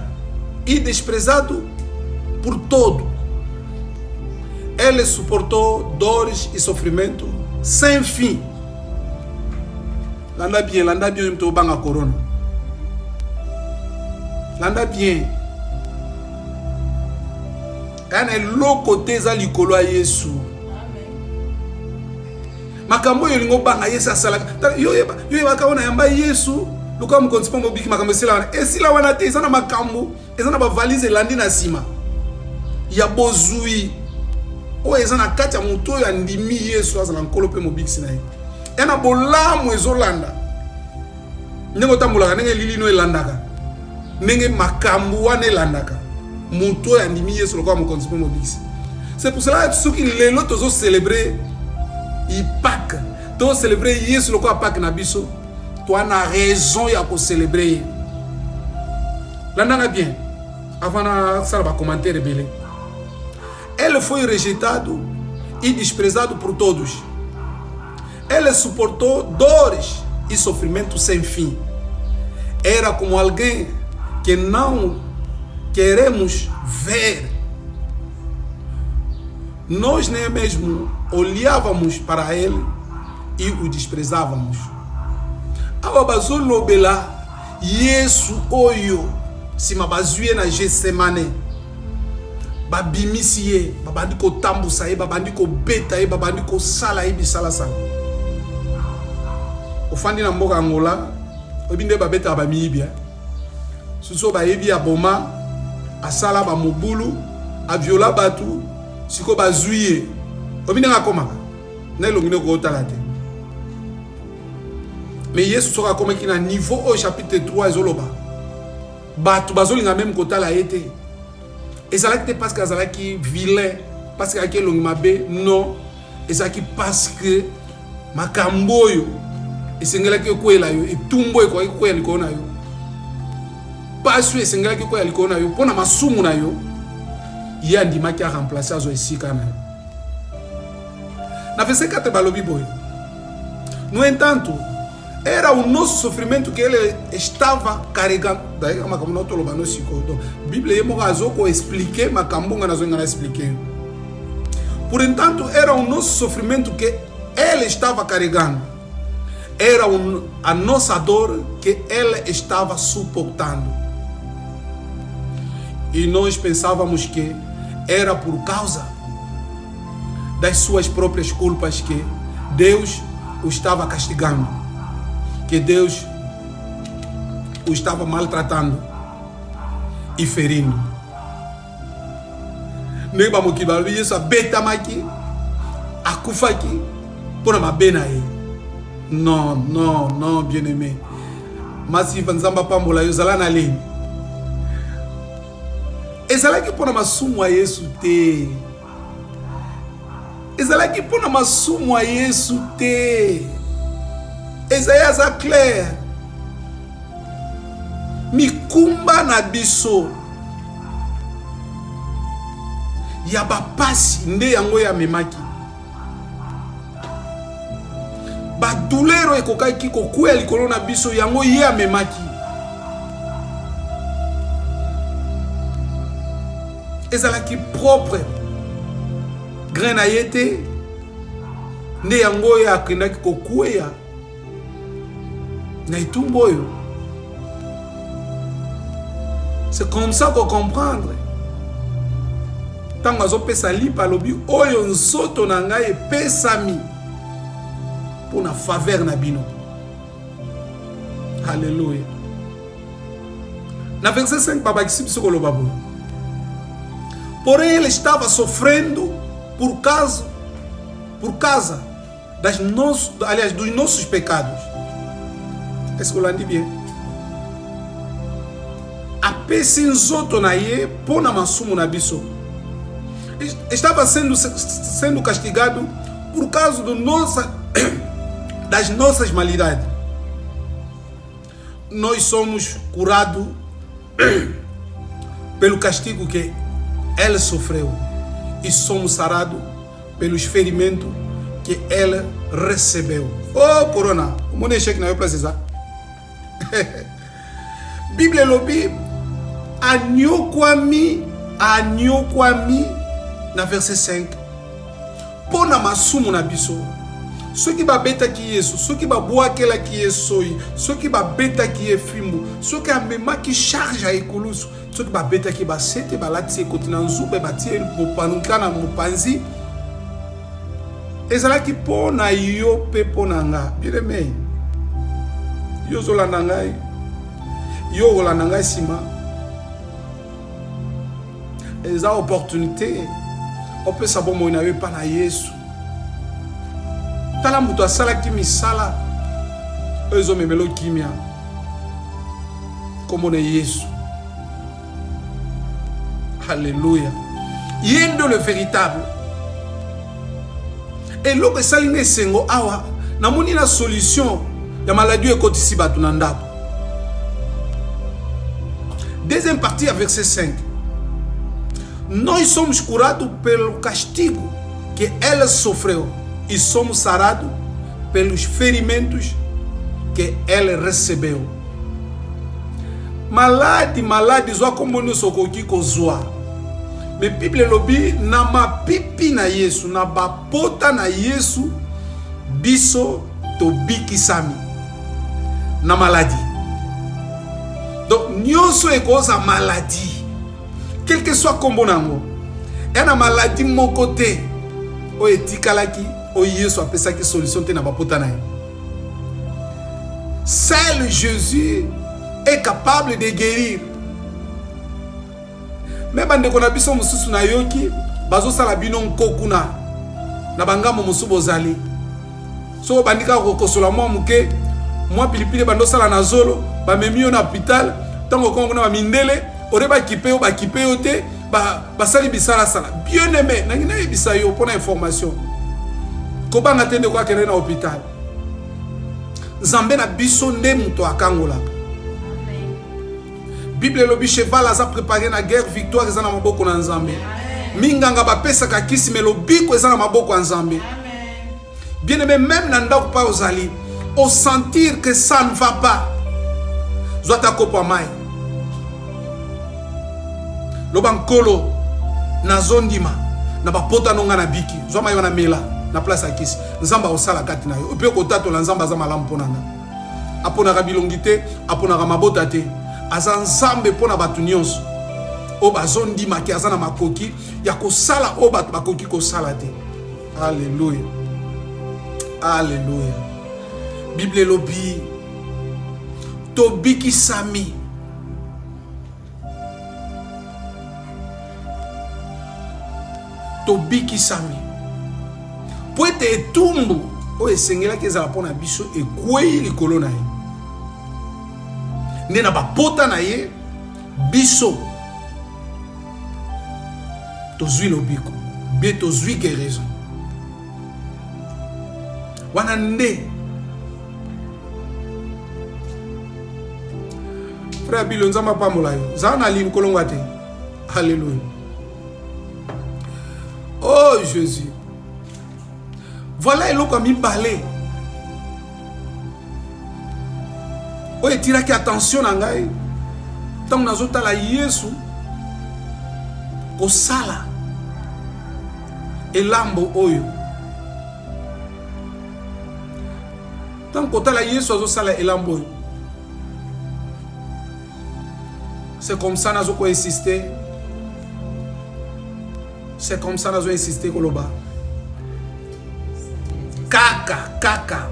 e desprezado por todo. Ele suportou dores e sofrimento sem fim. Landa bien mto banga corona. Landa bien. Kana loko teza likolo ya Yesu. Makambo yo lingo banga Yesu asalaka. Yo bakaona yamba Yesu luka mukonsipa mobiki makambo sila wana. Esila wana te ezana makambo, ezana ba valise landi na sima. Ya bozui. O ezana kati ya muto ya ndimi Yesu azana nkolo pe mobiki sinaye. Ena bolamu ezolanda. Ndenge tambulaka ndenge lilino elandaka. Ndenge makambo wana elandaka. Muto ya ndimi Yesu luka mukonsipa mobiki. C'est pour cela que ceux qui les autres célébrer Pâques, tu célébrer Yesu le quoi Pâques na biso, tu as raison ya ko célébrer. Là n'a bien. Avant na ça va commenter rebelle. Ele foi rejeitado e desprezado por todos. Ele suportou dores e sofrimento sem fim. Era como alguém que não queremos ver. Nós nem mesmo olhávamos para ele e o desprezávamos. Ababazolo bela Yesu oyo si mabazuye na Getsemane babimisiye babandi ko tambusa ye babandi ko beta ye babandi ko sala ye bisala sala. Ofandi na mboka Angola obinde babeta ba mibia suso ba yebi aboma asala ba mobulu a viola batu siko bazuye obine ngakomaka na elongine ko talate. Mais Yesu soka komaki na niveau au chapitre 3 ezoloba batu bazolinga même kotala ete ezalaki te parce que azalaki vilain, parce que aki elongi mabe, non, ezalaki parce que makambo yo esengelaki koyela yo etumbo ekoki koyela likolo na yo pasu esengelaki koyela likolo na yo mpona masumu na yo ye andimaki a remplacer azo esika na yo. Na verset 4 balobi boy. No entanto, era o nosso sofrimento que ele estava carregando. Daí a makambo não tolo bano siko. Donc Bíblia yemo azoko expliquer makambunga nazo ngana expliquer. Por entanto, era o nosso sofrimento que ele estava carregando. Era a nossa dor que ele estava suportando. E nós pensávamos que era por causa das suas próprias culpas que Deus o estava castigando, que Deus o estava maltratando e ferindo. Nós vamos que vai isso beta maqui, a kufa aqui, por uma bena aí. Non, non, non, bien-aimé. Mas se vanzamba pambola yo zala na lei. Ezala que por uma sumo a isso te. Ezala que por uma sumo a isso te. Isaías a clair. Mikumba na biso. Yabapasi nde yango ya memaki. Ba douleur ekokaki kokuya likolo na biso yango ye amemaki. Ezalaki propre. Grain na yete nde yango ya akendaki kokuya na itumbu oyo. C'est comme ça qu'on comprendre. Tango azopesa lipa lobi oyo nsoto na ngai epesami pour na faveur na bino. Alléluia. Na verset 5 baba kisibiso koloba bo. Porém ele estava sofrendo por causa dos nossos pecados. Est-ce que vous l'avez bien? Apesi nzoto na ye pona masumu na biso. Estava sendo castigado por causa das nossas malidades. Nós somos curados pelo castigo que ele sofreu e somos sarados pelos ferimentos que ele recebeu. Oh, corona, o mundo é cheio que não vai precisar. Bíblia lobi anyokwami na verset 5. Pona masumu na biso. Ceux qui babeta qui yesu, ceux qui baboa kela qui yesoi, ceux qui babeta qui efimbo, ceux qui amema qui charge a ekulusu, ceux qui babeta qui basete balati kotina nzube batie popanuka na mupanzi. Ezala ki pona yo pe pona nga. Bien-aimé. Yo zolanda ngai. Yo zolanda ngai sima. Eza opportunité. On peut savoir mon avis pas na Yesu. Tala muto asala ki misala. Ezo memelo kimia. Comme on est Yesu. Alléluia. Yendo le véritable. Et l'autre saline sengo awa namoni na solution ya maladie ekotisi batu na ndako. Deuxième partie à verset 5. Nós somos curados pelo castigo que ele sofreu e somos sarados pelos ferimentos que ele recebeu. Malade zoa como no sokoki kozwa. Mais Bible lobi na mapipi na Yesu na bapota na Yesu biso to bikisami na maladie. Donc nyonso ekoza maladie. Quel que soit kombo nango. Ena maladie mon côté o etikalaki o Yesu apesaki solution te na bapota na ye. Seul Jésus est capable de guérir. Mais bande ko na biso mususu na yoki bazo sala bino nkokuna na bangamo musubo zali. So bandika ko kosola mo muke moi pilipili bando sala na zolo ba memio na hôpital tango kongo na ba mindele oreba kipeo ba kipeo te ba sali bisala sala. Bien aimé na ngina yebisa yo pona information. Ko banga tende kwa kene na hôpital. Nzambe na biso nde muto akangola. Bible lobi cheval a préparé la guerre victoire ezana maboko na Nzambe. Minganga bapesa kakisi mais lobiko eza na maboko ya Nzambe. Bien aimé, même na ndako pa ozali, au sentir que ça ne va pas, zwata kopa mai. Loba nkolo na zondima na bapota nonga na biki, zwa mai wana mela na place akisi. Nzamba osala kati na yo. Ope ko tato la Nzamba za malamu ponanga. Apona ka bilongi te, apona ka mabota te. Aza Nzambe pona batu nyonso. O bazondima ki aza na makoki ya kosala o batu bakoki kosala te. Alléluia. Alléluia. Bible lobi tobiki sami. Tobiki sami. Po ete etumbu o esengela ke ezala pona biso ekwei likolo na ye. Nde na bapota na ye biso tozwi lobiko, be tozwi guérison. Wana nde frère Bilo Nzamba pamola yo zana lim kolongwa te. Alléluia. Oh Jésus. Voilà eloko mi balé. Oye tiraki attention na ngai. Tant nazotala Yesu kosala elambo oyo. Tant kotala Yesu azosala elambo oyo. C'est comme ça nazo ko insister. C'est comme ça nazo insister koloba. Kaka.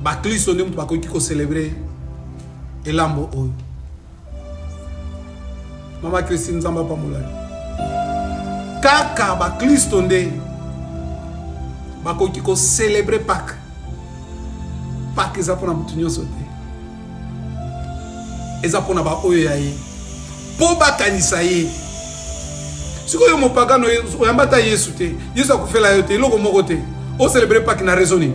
Ba Kristo nde mutu bakoki ko célébrer elambo oyo. Mama Christine Nzamba pamola. Kaka ba Kristo nde bakoki ko célébrer Pâques. Pâques eza pona mutu nyonso te. Eza pona ba oyo ya ye. Po bakanisa ye. Sikoyo mopagano oyambata Yesu te. Yesu akufela yo te, eloko moko te. O célébrer Pâques na raisonner.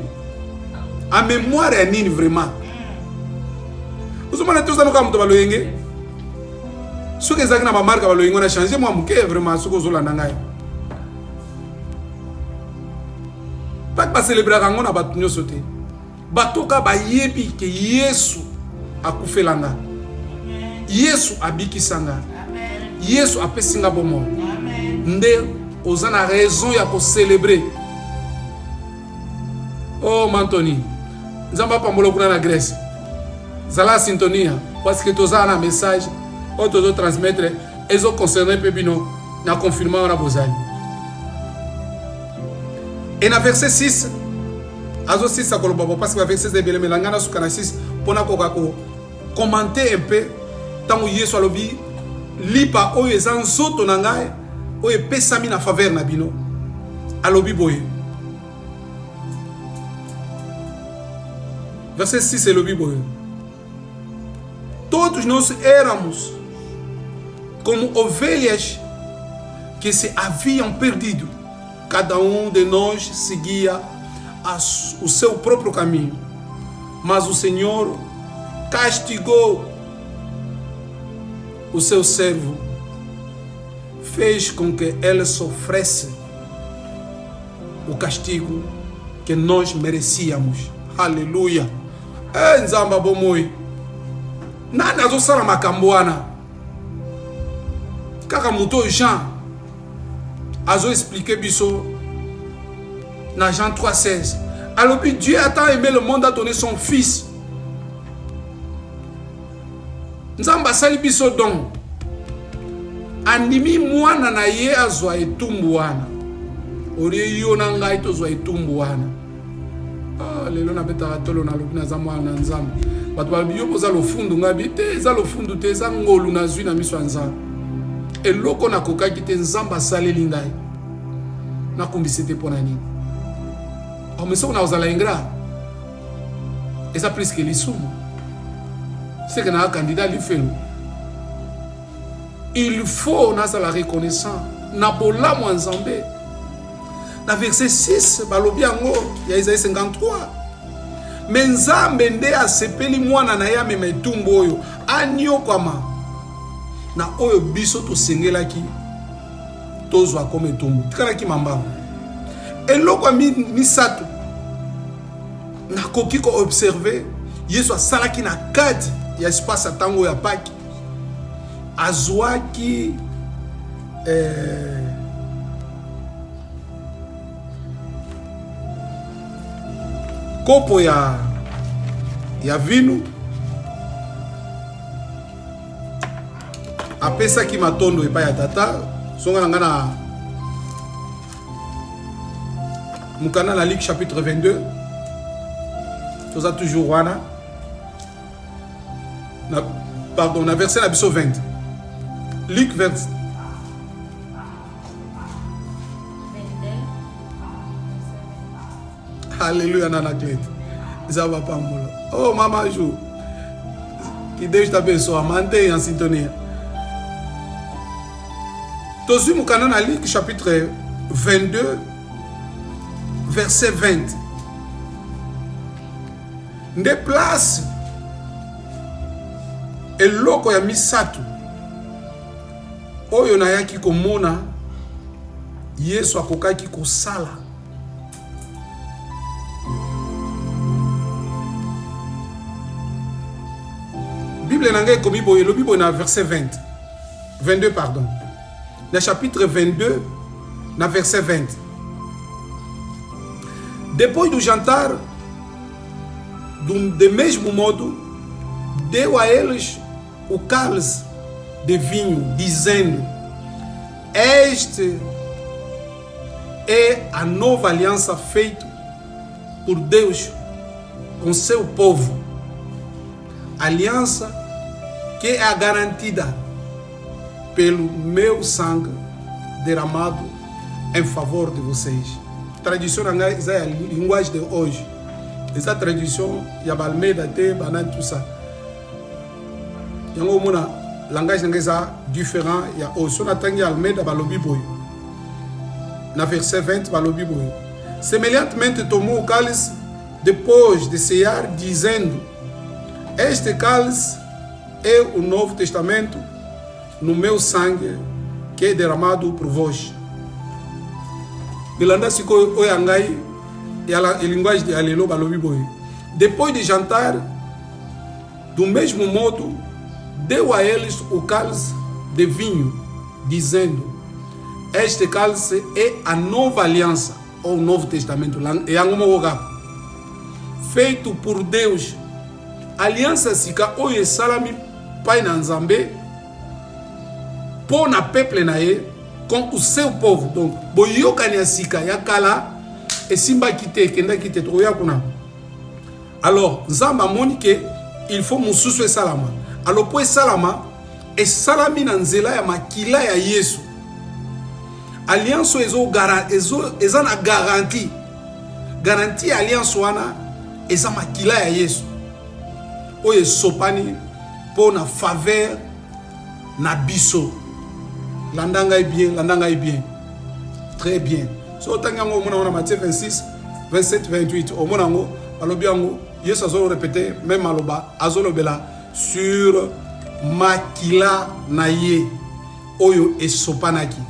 En mémoire ya nini vraiment. Ozomana tozana ka muto baloyenge. Soki ezaki na bamarka baloyenge na changer moi muke vraiment soko zolanda ngai. Pâques ba célébrer kango na batu nyonso te. Batoka bayebi ke Yesu akufelanga. Yesu abikisanga. Yesu apesinga bomo. Nde ozana raison ya ko célébrer. Oh Mantoni. Nzamba pambola kuna na Grèce. Zala sintonia parce que tozana na message o tozo transmettre ezo concerner pebino na confirmation na bozali. Et na verset 6 azo 6 akoloba parce que verset 6 de beleme langana sukana 6 pona ko commenter un peu tango Yesu alobi lipa oyo eza nzoto na ngai oyo pesami na faveur na bino alobi boye. Verset 6 é alobi boye. Todos nós éramos como ovelhas que se haviam perdido. Cada de nós seguia o seu próprio caminho. Mas o Senhor castigou o seu servo, fez com que ele sofresse o castigo que nós merecíamos. Aleluia. Nzamba bomoi. Nani azosala makambo wana? Kaka muto Jean azo expliquer biso na Jean 3,16. Alors puis Dieu a tant aimé le monde, a donné son fils. Nzamba sali biso don. Andimi mwana na ye azwa etumbu wana. Ori yo na ngai tozwa etumbu wana. Lelo na betaka tolo na lobi na zamwa na Nzambe. Batu balobi yo poza lofundu ngabi te, eza lofundu te, eza ngolu na zwi na miso ya Nzambe. Eloko na kokaki te Nzambe asaleli ngai. Nakombisi te pona nini. Omesoko na ozala ingra. Eza plus que lisumu. C'est que na candidat li felo. Il faut na la reconnaissance na bolamu Nzambe. Na verset 6 balobi yango ya Isaïe 53. Mais Nzambe nde asepeli mwana na ye amema etumbu oyo anyokwama na oyo biso tosengelaki tozwa comme etumbu tikalaki mambamo eloko misato nakoki ko observer Yesu asalaki na kati ya espace atango ya Pâques azwaki kopo ya vino apesaki matondo epai ya tata songa na ngana mukana na Luc chapitre 22 toza toujours wana pardon na verset na biso 20 Luc verset Alléluia nana clé ça va pas mbolo oh mama jou qui déjà taper so amante en sintonie tozu mukana na Luc chapitre 22 verset 20 nde place eloko ya misato oyo nayaki komona Yesu akokaki kosala Bible nanga komi boye lo Bible na verset 22 pardon na chapitre 22 na verset 20 depois do jantar de mesmo modo deu a eles o cálice de vinho, dizendo: este é a nova aliança feita por Deus com seu povo, aliança que é garantida pelo meu sangue derramado em favor de vocês. Tradição é a linguagem de hoje. Essa tradição ya Almeida te banan tout ça. Yango mona langage nangeza différent ya o sona tangi Almeida balobi boy. Na verset 20 balobi boy. Semelhantemente tomou o cálice depois de cear dizendo: este cálice é o Novo Testamento no meu sangue que é derramado por vós. Bilanda siko oyangai e a linguagem de Alelo balobi boy. Depois de jantar, do mesmo modo, deu a eles o cálice de vinho, dizendo: este cálice é a nova aliança, ou Novo Testamento, feito por Deus. Aliança sika oye salami pai na Nzambe pour na peuple na ye com o seu povo. Donc boyokani sika yakala esimba kite kenda kite troya kuna. Alors Nzamba moni que il faut mususu e salama. Alors pour salama e salami na nzela ya makila ya Yesu. Alliance ezo na garantie. Garantie alliance wana eza makila ya Yesu. Oye sopani pour na faveur na biso. Landanga est bien. Très bien. So tangango mona wana Matthieu 26 27 28 au monango alobiango Yesu azolo répéter même aloba azolo bela sur makila na ye oyo esopanaki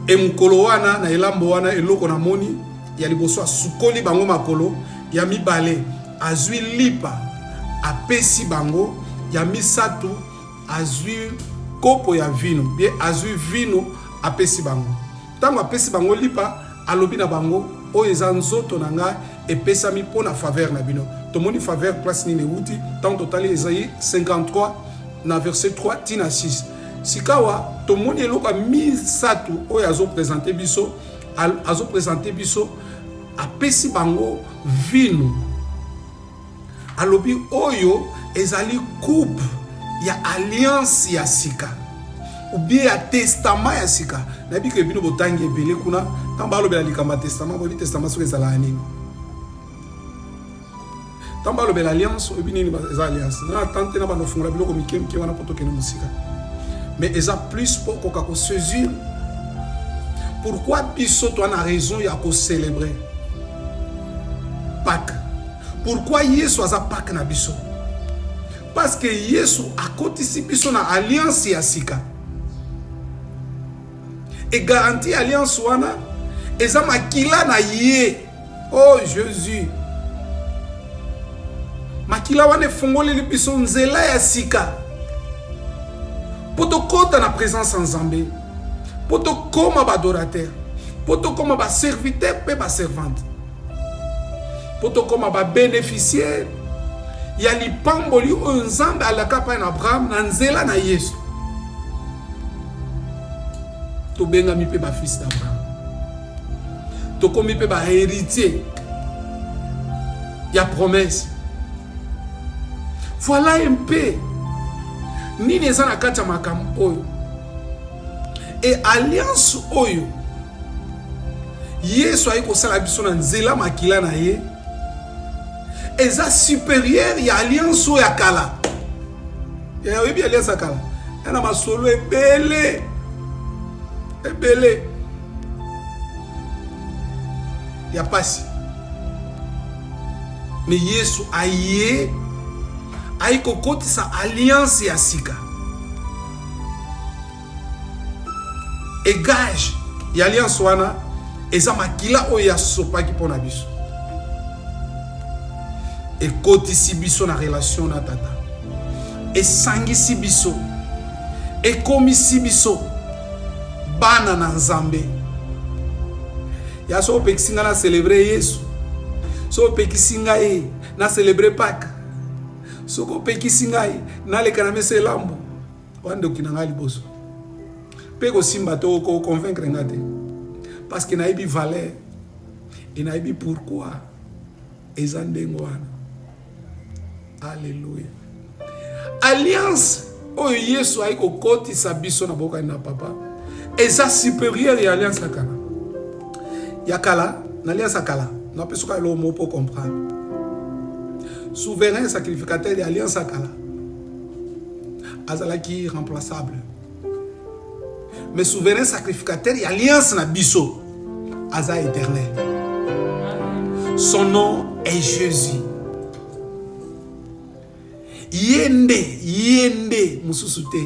emukolo wana na elambo wana eloko na moni ya liboso sukoli bango makolo ya mibale azwi lipa apesi bango ya misatu azwi kopo ya vino bien azwi vino apesi bango tango apesi bango lipa alobi na bango oyo eza nzoto na ngai epesami mpo na faveur na bino tomoni faveur place nini euti tant total Esaïe 53 na verset 3 tina 6 sikawa tomoni eloko ya misatu oyo azopresente biso apesi bango vino alobi oyo ezali coupe ya alliance ya sika ou bien ya testament ya sika nabi ke bino botangi ebele kuna tamba alobela likamba testament bo testament so ezala nini tamba alobela alliance ou bien nini eza alliance na tante na bano fungola biloko mikemke wana poto kene musika mais eza plus pour koka ko saisir pourquoi biso to na raison ya ko célébrer Pâques. Pourquoi Yesu aza Pâques na biso? Parce que Yesu akotisi biso na alliance ya sika. Et garantie alliance wana eza makila na ye. Oh Jésus. Makila wana fongoli biso nzela ya sika. Poto kota na présence en Nzambe. Poto koma ba adorateur. Poto koma ba serviteur pe ba servante. Poto koma ba bénéficiaire. Ya lipamboli oyo Nzambe alaka pa na Abraham na nzela na Yesu. To benga mi pe ba fils d'Abraham. To komi pe ba héritier. Ya promesse. Voilà un peu. Nini eza na kati ya makambo oyo. Et alliance oyo. Yesu ayi kosala biso na nzela makila na ye. Eza supérieur ya alliance oyo ya kala. Ya oyebi alliance ya kala. Yana masolo ebele. Ebele. Ya pasi. Mais Yesu aye aiko kotisa alliance ya sika. Et gage ya alliance wana eza makila oyo ya sopaki pona biso. Et kotisi biso na relation na tata. Et sangisi biso. Et komisi biso bana na Nzambe. Ya so pekisinga na célébrer Yesu. So pekisinga e na célébrer Pâques. Soko pekisi ngai na leka na mese lambo wande okinanga liboso pe ko simba to ko convaincre ngate parce que naibi valeur et naibi pourquoi ezandengo wana. Alléluia. Alliance oyo Yesu ayi ko kotisa biso na boka na papa eza supérieur ya alliance kala ya kala na alliance kala na pesoka lo mo pour comprendre. Souverain sacrificateur de l'alliance akala azalaki irremplaçable. Mais souverain sacrificateur de l'alliance na biso aza éternel. Son nom est Jésus. Yende mususu te.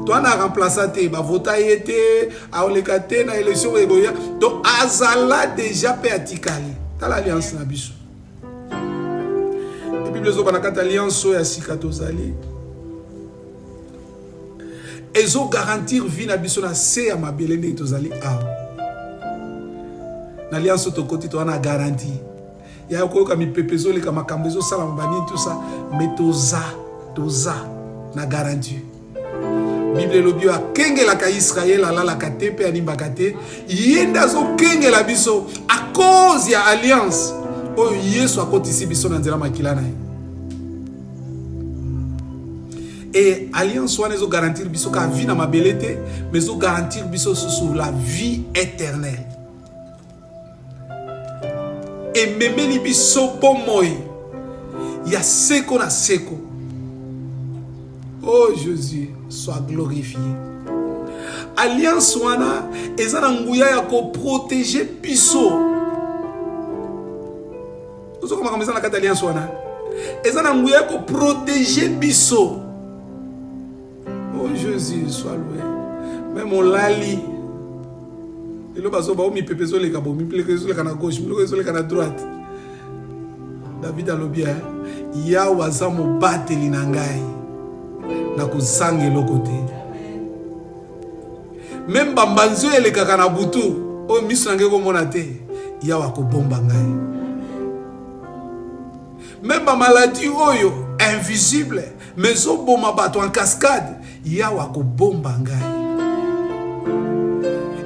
To na remplacer te ba vota yete aoleka te na élection eboya to azala déjà pe atikali. Ta l'alliance na biso. Bible zo banakata alliance ya sika tozali ezo garantir vie na biso na se ya mabele nde tozali awa na alliance to koti to na garantie ya koyoka mipepezo leka makambo ezo sala mabani tout ça mais toza na garantie. Bible lobi akengela ka Israël alala ka te pe animbaka te yenda zo kengela biso à cause ya alliance oyo Yesu akotisi biso na nzela makila na ye. Et alliance wana zo garantir biso ka vie na mabelete mais zo garantir biso sur la vie éternelle. Et memeli biso pomoy ya seko na seko. Oh Jésus, sois glorifié. Alliance wana eza na nguya ya ko protéger biso. Ozo koma kameza na kata alliance wana eza na nguya ya ko protéger biso. Oh Jésus, sois loué. Même on lali. Et le bazo ba o mi pepezo le kabo, mi pepezo le kana gauche, mi pepezo le kana droite. David a lobia, ya waza mo bateli na ngai. Na kuzange lokote. Même bambanzo ele kaka na butu, o miso na ngai ko mona te, ya wa ko bomba ngai. Même ba maladie oyo invisible, mais o boma bato en cascade. Yawa ko bomba ngai.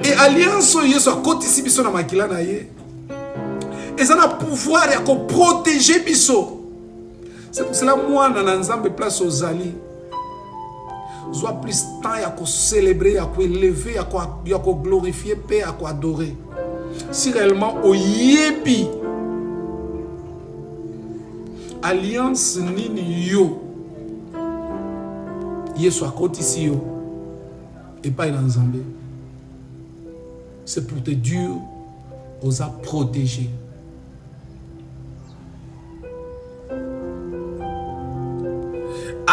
Et alliance Yesu akotisi biso na makila na ye. Eza na pouvoir ya ko protéger biso. C'est pour cela moi na Nzambe place ozali. Soit plus temps ya ko célébrer, ya ko élever, ya ko glorifier, paix, ya ko adorer. Si réellement oyebi alliance nini yo Yesu akotisi yo et pas dans Nzambe. C'est pour te dire aux a protégés.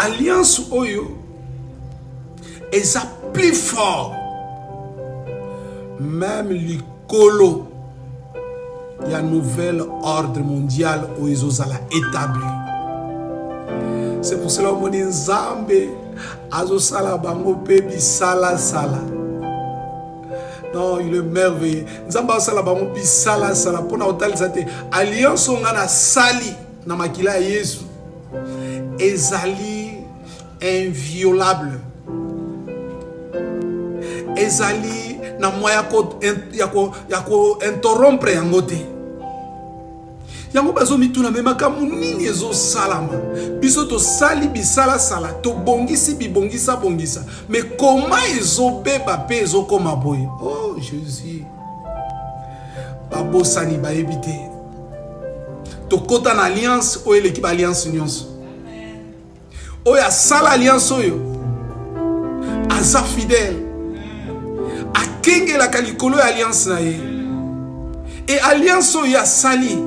alliance oyo eza plus fort même likolo ya nouvel ordre mondial oyo ezozala établi. C'est pour cela que Nzambe azosala bango pe bisala sala. Non, il est merveilleux. Nzambe azosala bango bisala sala pona otalisa te alliance nga na sali na makila ya Yesu ezali inviolable. Ezali na moya ko interrompre yango te. Yango bazo mituna memaka munini ezo salama. Biso to sali bisala sala to bongisi bibongisa bongisa. Mais comment ezo beba pe ezo koma boye? Oh Jésus. Babo sani ba ebite. To kota na alliance o l'équipe alliance nyonso. Oya sala alliance oyo. Aza fidèle. Akenge la kalikolo alliance na ye. Et alliance oyo ya sali.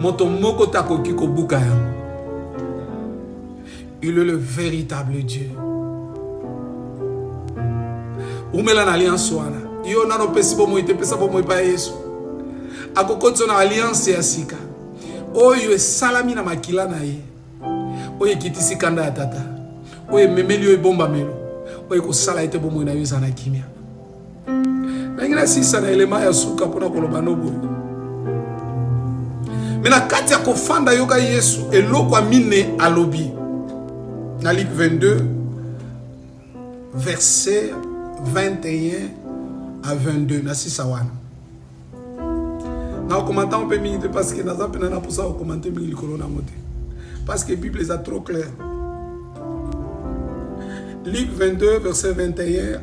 Moto moko takoki ko buka yango. Il est le véritable Dieu. Umela na alliance wana. Yo nano pesi bomo ite pesa bomo pa Yesu. Akokotso na alliance ya sika. Oyo esalami na makila na ye. Oyo kitisi kanda ya tata. Oyo memeli oyo bomba melo. Oyo ko sala ite bomo na yo sana kimia. Na ngina sisa na elema ya suka pona koloba nobo. Mais na kati ya kofanda yoka Yesu eloko amine alobi. Na Luc 22 verset 21 à 22 na sisa wana. Na commenter un peu minute parce que na zapena na posa commenter mingi likolo na mote. Parce que la Bible est trop claire. Luc 22 verset 21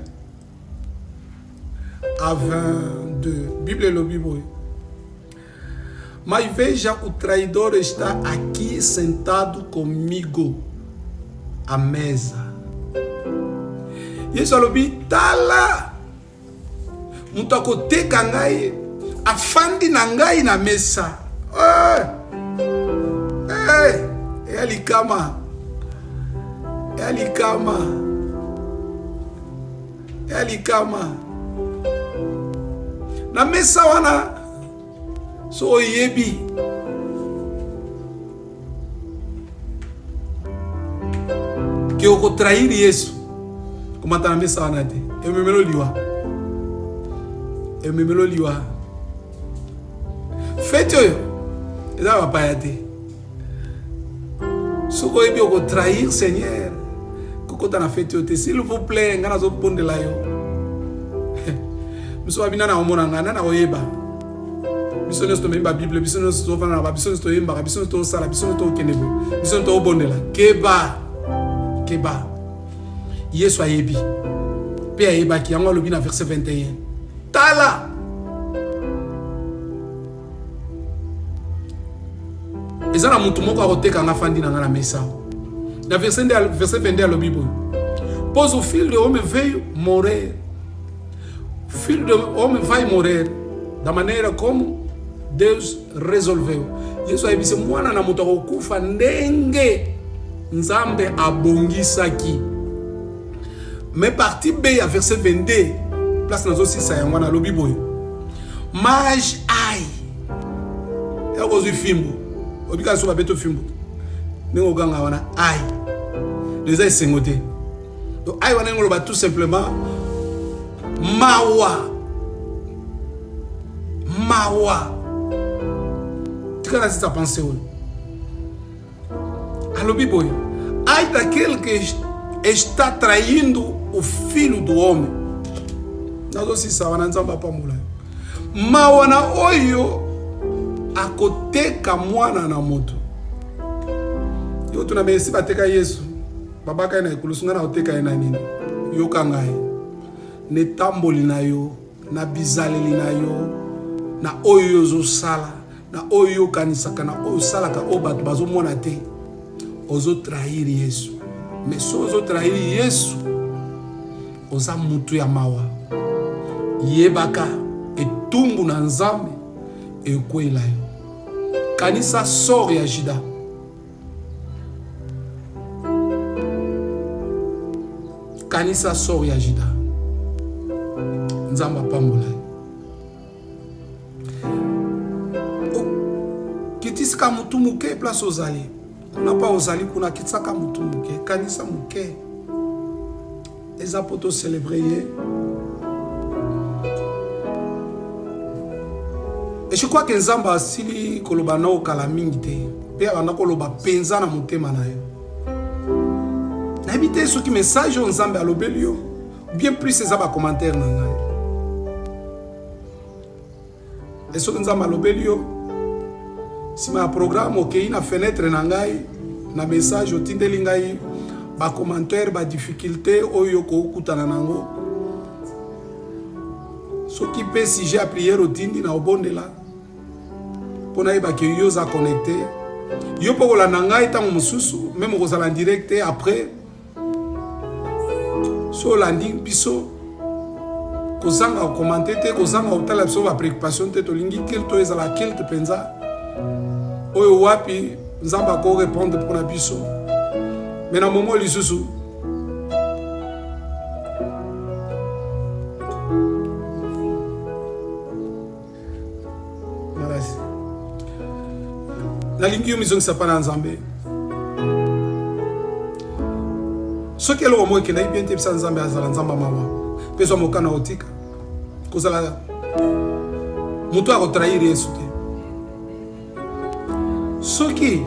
à 22. Bible est le Bible. Mas veja, o traidor está aqui sentado comigo à mesa. Yesu alobi tala mutu akoteka ngai afandi na ngai na mesa. Eyalikama na mesa wana. So yebi que o trair Yesu como tá na mesa wana te eu memelo liwa fete oyo eza bapaya te soko yebi o trair Seigneur kokota na fete oyo te s'il vous plaît nga nazobondela yo miso babina na omona nga na oyeba. Biso nesto memba Bible, biso nesto fana na biso nesto yemba, biso nesto sala, biso nesto kenebo, biso nesto bondela. Keba. Yesu ayebi. Pe ayeba ki yango lobi na verset 21. Tala. Ezana mutu moko akoteka nga fandi na nga na mesa. Na verset 22 lobi boy. Pose o filho de homem veio morrer. O filho de homem vai morrer da maneira como Deus resolveu. Yesu ayebise mwana na moto akokufa ndenge Nzambe abongisaki. Mais partie B à verset 22 place nazo sisa yango na lobi boy. Mas ai. Ya kozwi fimbo. Obika so babeto fimbo. Ningo ganga wana ai. Les ai sengote. Donc ai wana ngolo ba tout simplement mawa. Tu as cette pensée. Alors, Bible, ai daquele que está traindo o filho do homem. Nós aussi ça wana nzamba pa mula. Mawana oyo akoteka mwana na moto. Yo tuna mesi bateka Yesu. Babaka na ikulusunga na oteka ina nini. Yo kangai. Ne tamboli na yo, na bizaleli na yo, na oyo zo sala. Na oyo kanisaka na oyo salaka obatu bazo mona te ozo trahir Yesu. Mais so ozo trahir Yesu oza mutu ya mawa yebaka etumbu na Nzambe ekwela yo kanisa sort ya Juda kanisa sor ya Jida. Nzamba pambola. Kitisika mutu muke place ozali. Kuna pa ozali kuna kitisaka mutu muke. Kanisa muke. Eza poto célébrer. Et je crois que Nzamba asili koloba na okala mingi te. Pe abanda koloba penza na motema na yo. Na ebite soki message o Nzamba alobeli yo. Bien plus eza ba commentaire na ngai. Et soki Nzamba alobeli yo. Si ma programme okei na fenêtre na ngai na message otindeli ngai ba commentaire ba difficulté oyo ko kutana nango. Soki pe si j'ai à prière otindi na obondela. Pona yeba ke yo za connecté yo pokola na ngai tango mususu même kozala en direct après so landing biso kozanga commenter te kozanga otala biso ba préoccupation te tolingi kilto ezala kilte penza oyo wapi Nzamba ko répondre pour na biso mais na moment lisusu la lingi yo mizongi sapana Nzambe. Ce que l'on voit que n'a bien été sans Nzambe azala Nzamba mama. Peso mokana otika. Kozala mutu a trahir Yesu te. Ce qui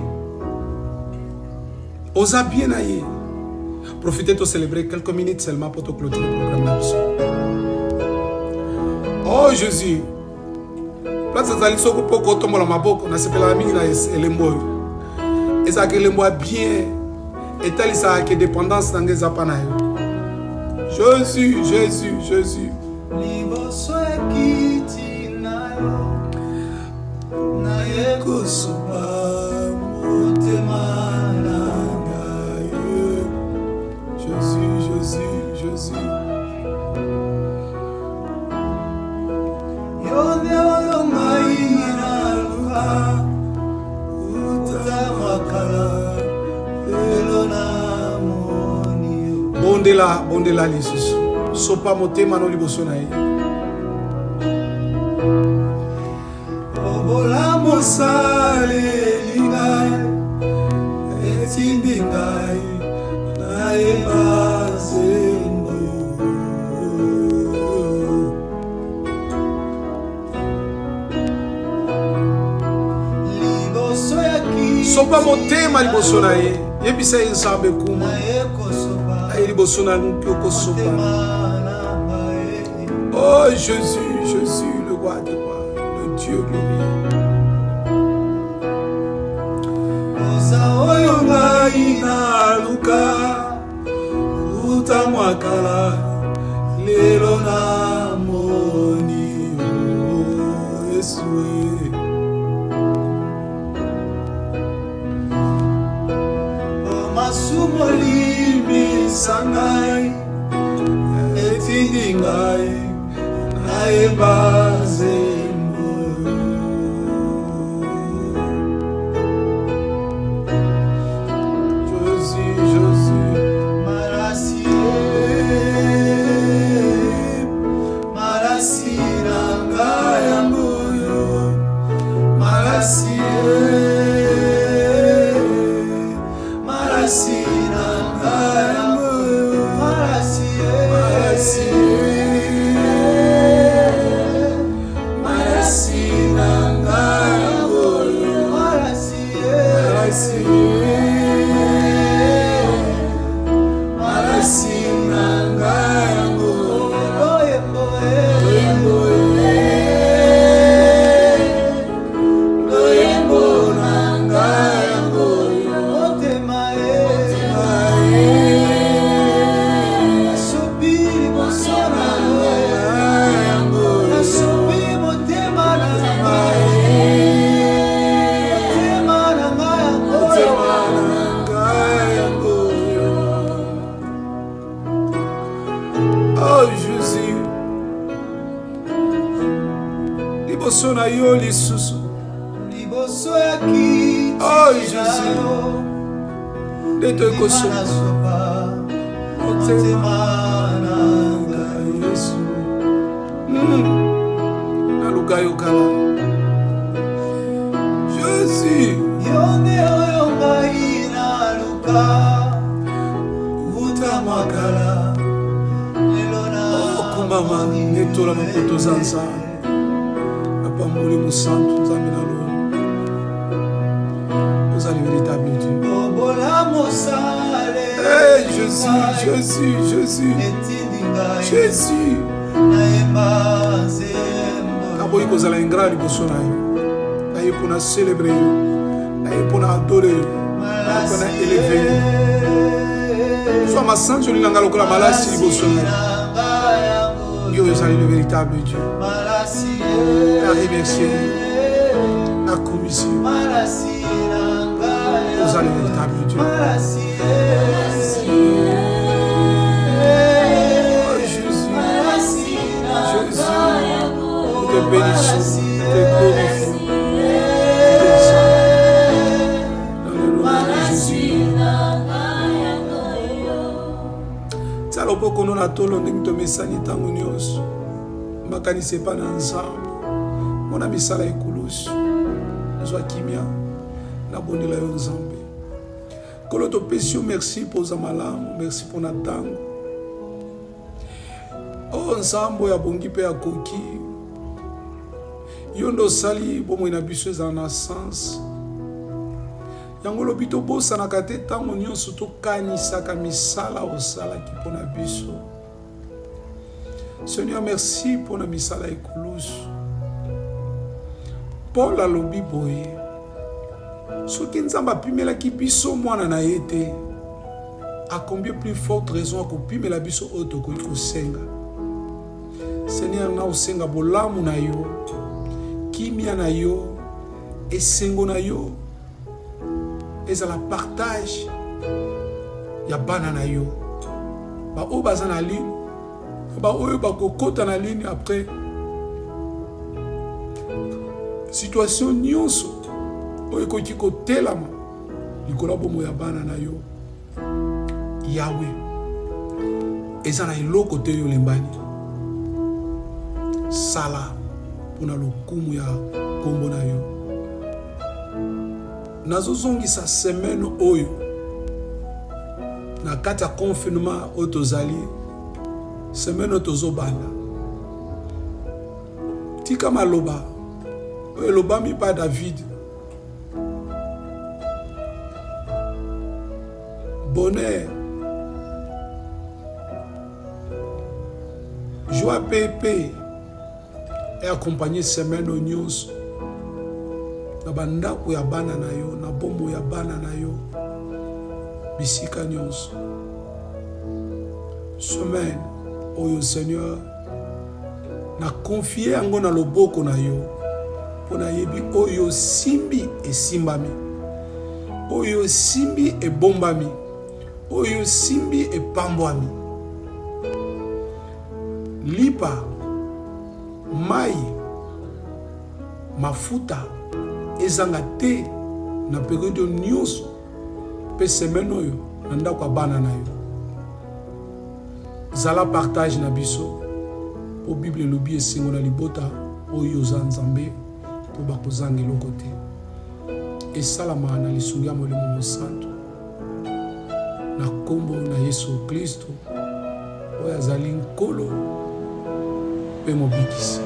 osa bien aille. Profitez de célébrer quelques minutes seulement pour te clôturer le programme. Oh Jésus. Place azali soko poko tombola maboko na sepela mingi na elembo. Eza ke elembo bien etalisa ke dépendance nangeza pana yo. Jésus, Jésus, Jésus. Liboso ekiti na yo. Na yeko sopa motema nanga yo. Jésus, Jésus, Jésus. Bondela lisusu sopa motema no liboso na ye obola mosale lingai etindi ngai na ebazembo liboso ya ki sopa motema liboso na ye yebisa ye Nzambe kuma oh Jésus, Jésus, le roi de roi, le Dieu glorieux. Sangai etindi ngai na ebazembo Jésus, Jésus. Marasi nanga yango yo marasi liboso na yo lisusu liboso ya kiti oh Jésus nde tokosopa motema na ngai Yesu naluka yo kala Jésus yonde oyo ngai naluka utamakala lelo na okumama netola mapoto za nzambe apamboli mosantu nzambe na lo ozali véritable Dieu. obola mosale Jésus etindi ngai Jésus nayemba nzembo naboyi kozala ingrat liboso na yo naye mpona célébre yo naye mpona adore yo naye mpona éleve yo so masanzo olinganga lokola malasi liboso na yo yo ozali le véritable Dieu. Na remercier yo nakomisi yo ozali le véritable Dieu. Nous te bénissons, nous te glorifions, nous t'exaltons. Dans le nom de Jésus. Tala opokono na tolo ndenge tomesani ntango nyonso makanisi epa na nzambe mona misala ekulusu nazwa kimia nabondela yo nzambe kolo topesi yo merci mpoza malamu merci mpona ntango o nzambe oyo abongi mpe akoki yo nde osali bomoi na biso ezala na sens yango lobi tobosanaka te ntango nyonso tokanisaka misala osalaki mpona biso. Seigneur, merci mpona misala ekulusu. Paul alobi boye soki nzambe apimelaki biso mwana na ye te a combien plus forte raison akopimela biso oyo tokoki kosenga. Seigneur, na osenga bolamu na yo, kimia na yo, esengo na yo, ezala partage ya bana na yo. Ba oyo baza na ligne, ba oyo bakokota na ligne après. Situation nyonso oyo ekoki kotelama likolo bomo ya bana na yo. Yahweh eza na eloko te yo lembani. Sala pona lokumu ya kombo na yo. Nazozongisa semaine oyo na kati ya confinement oyo tozali semaine oyo tozobanda tika maloba oyo elobami pa David bonheur joie pepe et accompagner semaine oyo nyonso na bandako ya bana na yo na bombo ya bana na yo bisika nyonso semaine oyo Seigneur na confier yango na loboko na yo pona yebi oyo simbi esimbami oyo simbi ebombami oyo simbi epambwami lipa mai mafuta ezanga te na periode nyonso pe semaine oyo na ndako bana na yo zala partage na biso po Bible lobi esengo na libota oyo za nzambe po bakozanga eloko te esalama na lisungi ya molimo mosantu na kombo na Yesu Kristo oyo azali nkolo pe mobikisi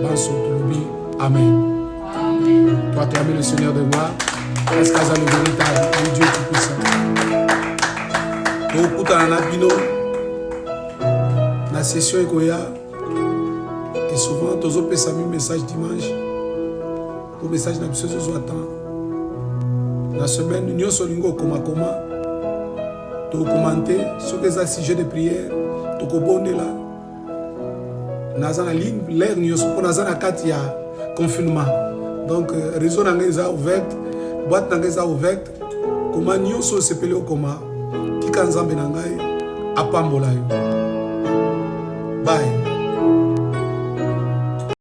banso tolobi amen. Toi, acclamer le Seigneur de gloire, parce qu'il est le véritable Dieu tout-puissant. Donc, écoute, on a bino, la session Ekoya, et souvent, tu as fait un message dimanche, pour message n'a pas besoin d'attendre. La semaine, nous sommes comment, tu as commenté sur les sujets de prière, tu as abonné là. Nous avons la ligne, l'air, nous sommes dans un confinement. Donc, réseau n'est ouverte, boîte n'est ouverte. Comment nous sommes sepelés au coma, qui quand nous sommes apambola. Bye.